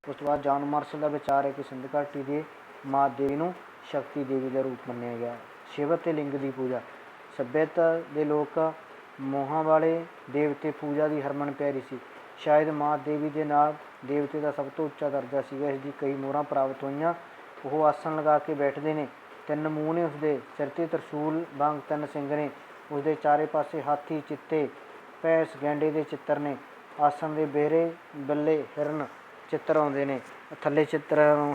ਉਸ ਤੋਂ ਬਾਅਦ ਜਾਨ ਮਾਰਸ਼ਲ ਦਾ ਵਿਚਾਰ ਹੈ ਕਿ ਸਿੰਧ ਘਾਟੀ ਦੇ ਮਾਤਾ ਦੇਵੀ ਨੂੰ ਸ਼ਕਤੀ ਦੇਵੀ ਦਾ ਰੂਪ ਮੰਨਿਆ ਗਿਆ। ਸ਼ਿਵ ਅਤੇ ਲਿੰਗ ਦੀ ਪੂਜਾ ਸੱਭਿਅਤਾ ਦੇ ਲੋਕ ਮੋਹਾਂ ਵਾਲੇ ਦੇਵਤੇ ਪੂਜਾ ਦੀ ਹਰਮਨ ਪਿਆਰੀ ਸੀ। ਸ਼ਾਇਦ ਮਾਤਾ ਦੇਵੀ ਦੇ ਨਾਲ ਦੇਵਤੇ ਦਾ ਸਭ ਤੋਂ ਉੱਚਾ ਦਰਜਾ ਸੀਗਾ। ਇਸ ਦੀ ਕਈ ਮੋਹਰਾਂ ਪ੍ਰਾਪਤ ਹੋਈਆਂ। ਉਹ ਆਸਣ ਲਗਾ ਕੇ ਬੈਠਦੇ ਨੇ, 3 ਮੂੰਹ ਨੇ ਉਸਦੇ, ਸਿਰ 'ਤੇ ਤਰਸ਼ੂਲ ਵਾਂਗ 3 ਸਿੰਘ ਨੇ, ਉਸਦੇ ਚਾਰੇ ਪਾਸੇ ਹਾਥੀ, ਚਿੱਤੇ, ਭੈਂਸ, ਗੈਂਡੇ ਦੇ ਚਿੱਤਰ ਨੇ। ਆਸਣ ਦੇ ਬੇਹਰੇ ਬੱਲੇ ਹਿਰਨ ਚਿੱਤਰ ਆਉਂਦੇ ਨੇ, ਥੱਲੇ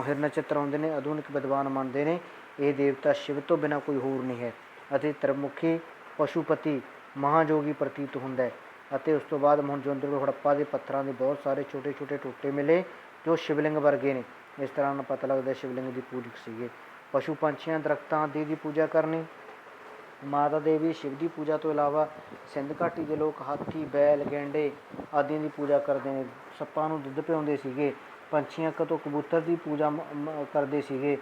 ਹਿਰਨ ਚਿੱਤਰ ਆਉਂਦੇ ਨੇ। ਆਧੁਨਿਕ ਵਿਦਵਾਨ ਮੰਨਦੇ ਨੇ ਇਹ ਦੇਵਤਾ ਸ਼ਿਵ ਤੋਂ ਬਿਨਾਂ ਕੋਈ ਹੋਰ ਨਹੀਂ ਹੈ ਅਤੇ ਤ੍ਰਿਮੁਖੀ ਪਸ਼ੂਪਤੀ ਮਹਾਯੋਗੀ ਪ੍ਰਤੀਤ ਹੁੰਦਾ ਹੈ। ਅਤੇ ਉਸ ਤੋਂ ਬਾਅਦ ਮੋਹਨਜੋਦੜੋ ਹੜੱਪਾ ਦੇ ਪੱਥਰਾਂ ਦੇ ਬਹੁਤ ਸਾਰੇ ਛੋਟੇ ਛੋਟੇ ਟੋਟੇ ਮਿਲੇ ਜੋ ਸ਼ਿਵਲਿੰਗ ਵਰਗੇ ਨੇ। ਇਸ ਤਰ੍ਹਾਂ ਨਾਲ ਪਤਾ ਲੱਗਦਾ ਸ਼ਿਵਲਿੰਗ ਦੀ ਪੂਜਕ ਸੀਗੇ। ਪਸ਼ੂ ਪੰਛੀਆਂ, ਦਰਖਤਾਂ ਆਦਿ ਦੀ ਪੂਜਾ ਕਰਨੀ। ਮਾਤਾ ਦੇਵੀ ਸ਼ਿਵ ਦੀ ਪੂਜਾ ਤੋਂ ਇਲਾਵਾ ਸਿੰਧ ਘਾਟੀ ਦੇ ਲੋਕ ਹਾਥੀ, ਬੈਲ, ਗੈਂਡੇ ਆਦਿ ਦੀ ਪੂਜਾ ਕਰਦੇ ਨੇ। ਸੱਪਾਂ ਨੂੰ ਦੁੱਧ ਪਿਆਉਂਦੇ ਸੀਗੇ। ਪੰਛੀਆਂ ਤੋਂ ਕਬੂਤਰ ਦੀ ਪੂਜਾ ਕਰਦੇ ਸੀਗੇ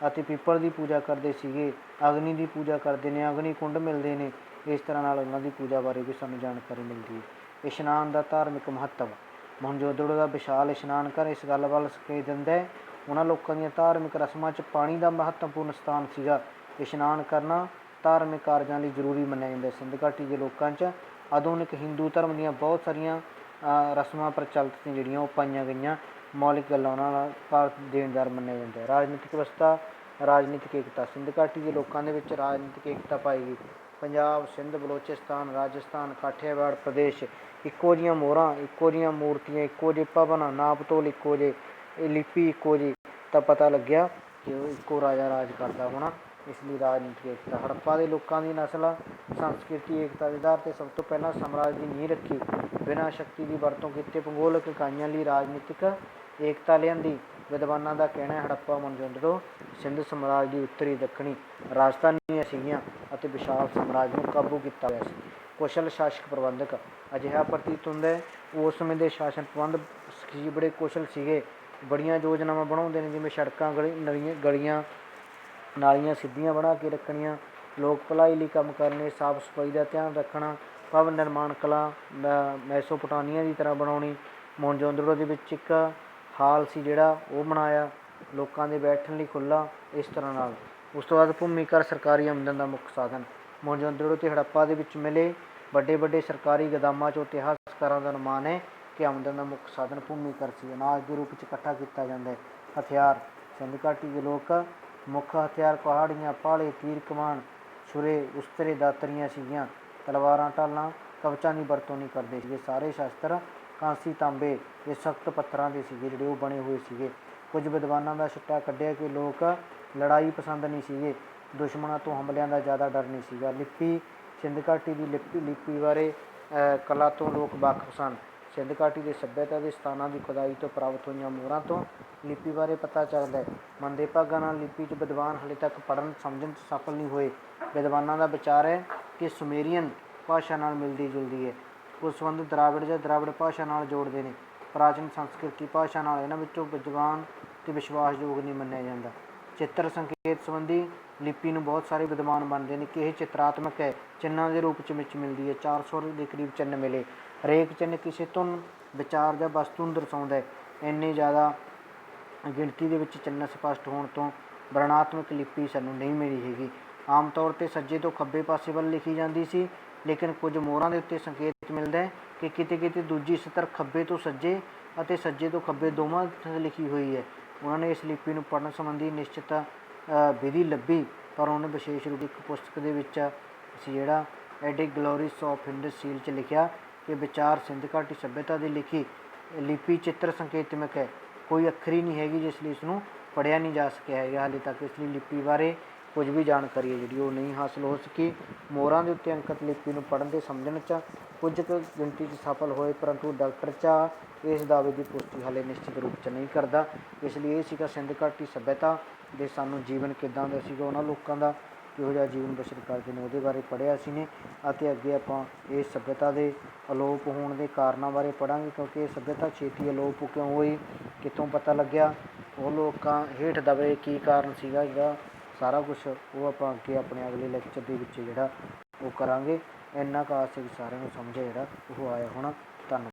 ਅਤੇ ਪਿੱਪਲ ਦੀ ਪੂਜਾ ਕਰਦੇ ਸੀਗੇ। ਅਗਨੀ ਦੀ ਪੂਜਾ ਕਰਦੇ ਨੇ, ਅਗਨੀ ਕੁੰਡ ਮਿਲਦੇ ਨੇ। ਇਸ ਤਰ੍ਹਾਂ ਨਾਲ ਉਹਨਾਂ ਦੀ ਪੂਜਾ ਬਾਰੇ ਵੀ ਸਾਨੂੰ ਜਾਣਕਾਰੀ ਮਿਲਦੀ ਹੈ। ਇਸ਼ਨਾਨ ਦਾ ਧਾਰਮਿਕ ਮਹੱਤਵ ਮੋਹਨਜੋਦੜੋ ਦਾ ਵਿਸ਼ਾਲ ਇਸ਼ਨਾਨ ਘਰ ਇਸ ਗੱਲ ਵੱਲ ਸੰਕੇਤ ਦਿੰਦਾ ਹੈ। ਉਹਨਾਂ ਲੋਕਾਂ ਦੀਆਂ ਧਾਰਮਿਕ ਰਸਮਾਂ 'ਚ ਪਾਣੀ ਦਾ ਮਹੱਤਵਪੂਰਨ ਸਥਾਨ ਸੀਗਾ। ਇਸ਼ਨਾਨ ਕਰਨਾ ਧਾਰਮਿਕ ਕਾਰਜਾਂ ਲਈ ਜ਼ਰੂਰੀ ਮੰਨਿਆ ਜਾਂਦਾ। ਸਿੰਧ ਘਾਟੀ ਦੇ ਲੋਕਾਂ 'ਚ ਆਧੁਨਿਕ ਹਿੰਦੂ ਧਰਮ ਦੀਆਂ ਬਹੁਤ ਸਾਰੀਆਂ ਰਸਮਾਂ ਪ੍ਰਚਲਿਤ ਨੇ ਜਿਹੜੀਆਂ ਉਹ ਪਾਈਆਂ ਗਈਆਂ। ਮੌਲਿਕ ਗੱਲਾਂ ਉਹਨਾਂ ਨਾਲ ਭਾਰਤ ਦੇਣਦਾਰ ਮੰਨਿਆ ਜਾਂਦਾ। ਰਾਜਨੀਤਿਕ ਵਿਵਸਥਾ, ਰਾਜਨੀਤਿਕ ਏਕਤਾ ਸਿੰਧ ਘਾਟੀ ਦੇ ਲੋਕਾਂ ਦੇ ਵਿੱਚ ਰਾਜਨੀਤਿਕ ਏਕਤਾ ਪਾਈ ਗਈ। ਪੰਜਾਬ, ਸਿੰਧ, ਬਲੋਚਿਸਤਾਨ, ਰਾਜਸਥਾਨ, ਕਾਠੀਆਵਾੜ ਪ੍ਰਦੇਸ਼ ਇੱਕੋ ਜਿਹੀਆਂ ਮੋਹਰਾਂ, ਇੱਕੋ ਜਿਹੀਆਂ ਮੂਰਤੀਆਂ, ਇੱਕੋ ਜਿਹੇ ਭਵਨ, ਨਾਪ ਤੋਲ ਇੱਕੋ ਜਿਹੇ, ਲਿਪੀ ਇੱਕੋ ਜਿਹੀ, ਤਾਂ ਪਤਾ ਲੱਗਿਆ ਕਿ ਉਹ ਇੱਕੋ ਰਾਜਾ ਰਾਜ ਕਰਦਾ ਹੋਣਾ। ਇਸ ਲਈ ਰਾਜਨੀਤਿਕ ਏਕਤਾ। ਹੜੱਪਾ ਦੇ ਲੋਕਾਂ ਦੀ ਨਸਲ ਸੰਸਕ੍ਰਿਤੀ ਏਕਤਾ ਦੇ ਆਧਾਰ 'ਤੇ ਸਭ ਤੋਂ ਪਹਿਲਾਂ ਸਾਮਰਾਜ ਦੀ ਨੀਂਹ ਰੱਖੀ। ਬਿਨਾਂ ਸ਼ਕਤੀ ਦੀ ਵਰਤੋਂ ਕੀਤੇ ਭੂਗੋਲਿਕ ਇਕਾਈਆਂ ਲਈ ਰਾਜਨੀਤਿਕ ਏਕਤਾ ਲਿਆਂਦੀ। ਵਿਦਵਾਨਾਂ ਦਾ ਕਹਿਣਾ ਹੈ ਹੜੱਪਾ ਮੋਹਨਜੋਦੜੋ ਸਿੰਧ ਸਾਮਰਾਜ ਦੀ ਉੱਤਰੀ ਦੱਖਣੀ ਰਾਜਧਾਨੀਆਂ ਸੀਗੀਆਂ ਅਤੇ ਵਿਸ਼ਾਲ ਸਾਮਰਾਜ ਨੂੰ ਕਾਬੂ ਕੀਤਾ ਹੋਇਆ ਸੀ। ਕੁਸ਼ਲ ਸ਼ਾਸਕ ਪ੍ਰਬੰਧਕ ਅਜਿਹਾ ਪ੍ਰਤੀਤ ਹੁੰਦਾ ਹੈ ਉਸ ਸਮੇਂ ਦੇ ਸ਼ਾਸਨ ਪ੍ਰਬੰਧ ਸੀ ਬੜੇ ਕੁਸ਼ਲ ਸੀਗੇ। ਬੜੀਆਂ ਯੋਜਨਾਵਾਂ ਬਣਾਉਂਦੇ ਨੇ, ਜਿਵੇਂ ਸੜਕਾਂ, ਗਲੀਆਂ ਨਾਲੀਆਂ ਸਿੱਧੀਆਂ ਬਣਾ ਕੇ ਰੱਖਣੀਆਂ, ਲੋਕ ਭਲਾਈ ਲਈ ਕੰਮ ਕਰਨੇ, ਸਾਫ ਸਫਾਈ ਦਾ ਧਿਆਨ ਰੱਖਣਾ, ਭਵਨ ਨਿਰਮਾਣ ਕਲਾ ਮੈਸੋਪੋਟਾਮੀਆ ਦੀ ਤਰ੍ਹਾਂ ਬਣਾਉਣੀ। ਮੋਹਨਜੋਦੜੋ ਦੇ ਵਿੱਚ ਇੱਕ ਹਾਲ ਸੀ ਜਿਹੜਾ ਉਹ ਬਣਾਇਆ, ਲੋਕਾਂ ਦੇ ਬੈਠਣ ਲਈ ਖੁੱਲ੍ਹਾ। ਇਸ ਤਰ੍ਹਾਂ ਨਾਲ ਉਸ ਤੋਂ ਬਾਅਦ ਭੂਮੀ ਕਰ ਸਰਕਾਰੀ ਆਮਦਨ ਦਾ ਮੁੱਖ ਸਾਧਨ ਮੋਹਨਜੋਦੜੋ ਅਤੇ ਹੜੱਪਾ ਦੇ ਵਿੱਚ ਮਿਲੇ ਵੱਡੇ ਵੱਡੇ ਸਰਕਾਰੀ ਗੋਦਾਮਾਂ 'ਚੋਂ ਇਤਿਹਾਸਕਾਰਾਂ ਦਾ ਅਨੁਮਾਨ ਹੈ ਕਿ ਆਮਦਨ ਦਾ ਮੁੱਖ ਸਾਧਨ ਭੂਮੀ ਕਰ ਸੀ। ਅਨਾਜ ਦੇ ਰੂਪ 'ਚ ਇਕੱਠਾ ਕੀਤਾ ਜਾਂਦਾ ਹੈ। ਹਥਿਆਰ ਸਿੰਧ ਘਾਟੀ ਦੇ ਲੋਕ ਮੁੱਖ ਹਥਿਆਰ ਪਹਾੜੀਆਂ, ਭਾਲੇ, ਤੀਰ ਕਮਾਨ, ਛੁਰੇ, ਉਸਤਰੇ, ਦਾਤਰੀਆਂ ਸੀਗੀਆਂ। ਤਲਵਾਰਾਂ, ਢਾਲਾਂ, ਕਵਚਾਂ ਦੀ ਵਰਤੋਂ ਨਹੀਂ ਕਰਦੇ ਸੀਗੇ। ਸਾਰੇ ਸ਼ਸਤਰ ਕਾਂਸੀ, ਤਾਂਬੇ ਦੇ ਸਖਤ ਪੱਥਰਾਂ ਦੇ ਸੀਗੇ ਜਿਹੜੇ ਉਹ ਬਣੇ ਹੋਏ ਸੀਗੇ। ਕੁਝ ਵਿਦਵਾਨਾਂ ਦਾ ਸਿੱਟਾ ਕੱਢਿਆ ਕਿ ਲੋਕ ਲੜਾਈ ਪਸੰਦ ਨਹੀਂ ਸੀਗੇ, ਦੁਸ਼ਮਣਾਂ ਤੋਂ ਹਮਲਿਆਂ ਦਾ ਜ਼ਿਆਦਾ ਡਰ ਨਹੀਂ ਸੀਗਾ। ਲਿਪੀ ਸਿੰਧ ਘਾਟੀ ਦੀ ਲਿਪੀ ਬਾਰੇ ਕਲਾ ਤੋਂ ਲੋਕ ਵਾਕਫ ਸਨ। ਸਿੰਧ ਘਾਟੀ ਦੇ ਸੱਭਿਅਤਾ ਦੇ ਸਥਾਨਾਂ ਦੀ ਖੁਦਾਈ ਤੋਂ ਪ੍ਰਾਪਤ ਹੋਈਆਂ ਮੋਹਰਾਂ ਤੋਂ ਲਿਪੀ ਬਾਰੇ ਪਤਾ ਚੱਲਦਾ ਹੈ। ਮੰਦੇ ਭਾਗਾਂ ਨਾਲ ਲਿਪੀ 'ਚ ਵਿਦਵਾਨ ਹਾਲੇ ਤੱਕ ਪੜ੍ਹਨ ਸਮਝਣ 'ਚ ਸਫਲ ਨਹੀਂ ਹੋਏ। ਵਿਦਵਾਨਾਂ ਦਾ ਵਿਚਾਰ ਹੈ ਕਿ ਸੁਮੇਰੀਅਨ ਭਾਸ਼ਾ ਨਾਲ ਮਿਲਦੀ ਜੁਲਦੀ ਹੈ। ਕੁਝ ਸੰਬੰਧ ਦਰਾਵਿੜ ਜਾਂ ਦਰਾਵਿੜ ਭਾਸ਼ਾ ਨਾਲ ਜੋੜਦੇ ਨੇ। ਪ੍ਰਾਚੀਨ ਸੰਸਕ੍ਰਿਤੀ ਭਾਸ਼ਾ ਨਾਲ ਇਹਨਾਂ ਵਿੱਚੋਂ ਵਿਦਵਾਨ ਅਤੇ ਵਿਸ਼ਵਾਸਯੋਗ ਨਹੀਂ ਮੰਨਿਆ ਜਾਂਦਾ। ਚਿੱਤਰ ਸੰਕੇਤ ਸੰਬੰਧੀ ਲਿਪੀ ਨੂੰ ਬਹੁਤ ਸਾਰੇ ਵਿਦਵਾਨ ਮੰਨਦੇ ਨੇ ਕਿ ਇਹ ਚਿੱਤਰਾਤਮਕ ਹੈ, ਚਿੰਨ੍ਹਾਂ ਦੇ ਰੂਪ 'ਚ ਵਿੱਚ ਮਿਲਦੀ ਹੈ। 400 ਦੇ ਕਰੀਬ ਚਿੰਨ੍ਹ ਮਿਲੇ। ਹਰੇਕ ਚਿੰਨ੍ਹ ਕਿਸੇ ਧੁਨ ਵਿਚਾਰ ਜਾਂ ਵਸਤੂ ਨੂੰ ਦਰਸਾਉਂਦਾ ਹੈ। ਇੰਨੀ ਜ਼ਿਆਦਾ ਗਿਣਤੀ ਦੇ ਵਿੱਚ ਚਿੰਨ੍ਹ ਸਪਸ਼ਟ ਹੋਣ ਤੋਂ ਵਰਣਾਤਮਕ ਲਿਪੀ ਸਾਨੂੰ ਨਹੀਂ ਮਿਲੀ ਹੈਗੀ। ਆਮ ਤੌਰ 'ਤੇ ਸੱਜੇ ਤੋਂ ਖੱਬੇ ਪਾਸੇ ਵੱਲ ਲਿਖੀ ਜਾਂਦੀ ਸੀ, ਲੇਕਿਨ ਕੁਝ ਮੋਹਰਾਂ ਦੇ ਉੱਤੇ ਸੰਕੇਤ ਮਿਲਦਾ ਹੈ ਕਿ ਕਿਤੇ ਕਿਤੇ ਦੂਜੀ ਸਤਰ ਖੱਬੇ ਤੋਂ ਸੱਜੇ ਅਤੇ ਸੱਜੇ ਤੋਂ ਖੱਬੇ ਦੋਵਾਂ 'ਤੇ ਲਿਖੀ ਹੋਈ ਹੈ। ਉਹਨਾਂ ਨੇ ਇਸ ਲਿਪੀ ਨੂੰ ਪੜ੍ਹਨ ਸੰਬੰਧੀ ਨਿਸ਼ਚਿਤ ਵਿਧੀ ਲੱਭੀ, ਪਰ ਉਹਨੇ ਵਿਸ਼ੇਸ਼ ਰੂਪ ਇੱਕ ਪੁਸਤਕ ਦੇ ਵਿੱਚ ਅਸੀਂ ਜਿਹੜਾ ਐਡੀ ਗਲੋਰੀਸ ਆਫ ਇੰਡਸ ਸੀਲ 'ਚ ਲਿਖਿਆ ਕਿ ਵਿਚਾਰ ਸਿੰਧ ਘਾਟੀ ਸੱਭਿਅਤਾ ਦੀ ਲਿਖੀ ਲਿਪੀ ਚਿੱਤਰ ਸੰਕੇਤਮਕ ਹੈ, ਕੋਈ ਅੱਖਰੀ ਨਹੀਂ ਹੈਗੀ, ਜਿਸ ਲਈ ਇਸ ਨੂੰ ਪੜ੍ਹਿਆ ਨਹੀਂ ਜਾ ਸਕਿਆ ਹੈਗਾ ਹਾਲੇ ਤੱਕ। ਇਸ ਲਈ ਲਿਪੀ ਬਾਰੇ ਕੁਝ ਵੀ ਜਾਣਕਾਰੀ ਹੈ ਜਿਹੜੀ ਉਹ ਨਹੀਂ ਹਾਸਲ ਹੋ ਸਕੀ। ਮੋਹਰਾਂ ਦੇ ਉੱਤੇ ਅੰਕਿਤ ਲਿਪੀ ਨੂੰ ਪੜ੍ਹਨ ਅਤੇ ਸਮਝਣ 'ਚ ਕੁਝ ਕੁ ਗਿਣਤੀ 'ਚ ਸਫਲ ਹੋਏ, ਪਰੰਤੂ ਡਾਕਟਰ ਝਾਅ ਇਸ ਦਾਅਵੇ ਦੀ ਪੁਸ਼ਟੀ ਹਾਲੇ ਨਿਸ਼ਚਿਤ ਰੂਪ 'ਚ ਨਹੀਂ ਕਰਦਾ। ਇਸ ਲਈ ਇਹ ਸੀਗਾ ਸਿੰਧ ਘਾਟੀ ਸੱਭਿਅਤਾ ਦੇ ਸਾਨੂੰ ਜੀਵਨ ਕਿੱਦਾਂ ਦਾ ਸੀਗਾ, ਉਹਨਾਂ ਲੋਕਾਂ ਦਾ ਕਿਹੋ ਜਿਹਾ ਜੀਵਨ ਬਸਰ ਕਰਦੇ ਨੇ, ਉਹਦੇ ਬਾਰੇ ਪੜ੍ਹਿਆ ਅਸੀਂ ਨੇ। ਅਤੇ ਅੱਗੇ ਆਪਾਂ ਇਸ ਸੱਭਿਅਤਾ ਦੇ ਅਲੋਪ ਹੋਣ ਦੇ ਕਾਰਨਾਂ ਬਾਰੇ ਪੜ੍ਹਾਂਗੇ, ਕਿਉਂਕਿ ਇਹ ਸੱਭਿਅਤਾ ਛੇਤੀ ਅਲੋਪ ਕਿਉਂ ਹੋਈ, ਕਿੱਥੋਂ ਪਤਾ ਲੱਗਿਆ, ਉਹ ਲੋਕਾਂ ਹੇਠ ਦਬੇ ਕੀ ਕਾਰਨ ਸੀਗਾ, ਜਿਹੜਾ ਸਾਰਾ ਕੁਛ ਉਹ ਆਪਾਂ ਅੱਗੇ ਆਪਣੇ ਅਗਲੇ ਲੈਕਚਰ ਦੇ ਵਿੱਚ ਜਿਹੜਾ ਉਹ ਕਰਾਂਗੇ। ਇੰਨਾ ਕੁ ਆਸ ਹੈ ਕਿ ਸਾਰਿਆਂ ਨੂੰ ਸਮਝ ਜਿਹੜਾ ਉਹ ਆਇਆ ਹੋਣਾ। ਧੰਨਵਾਦ।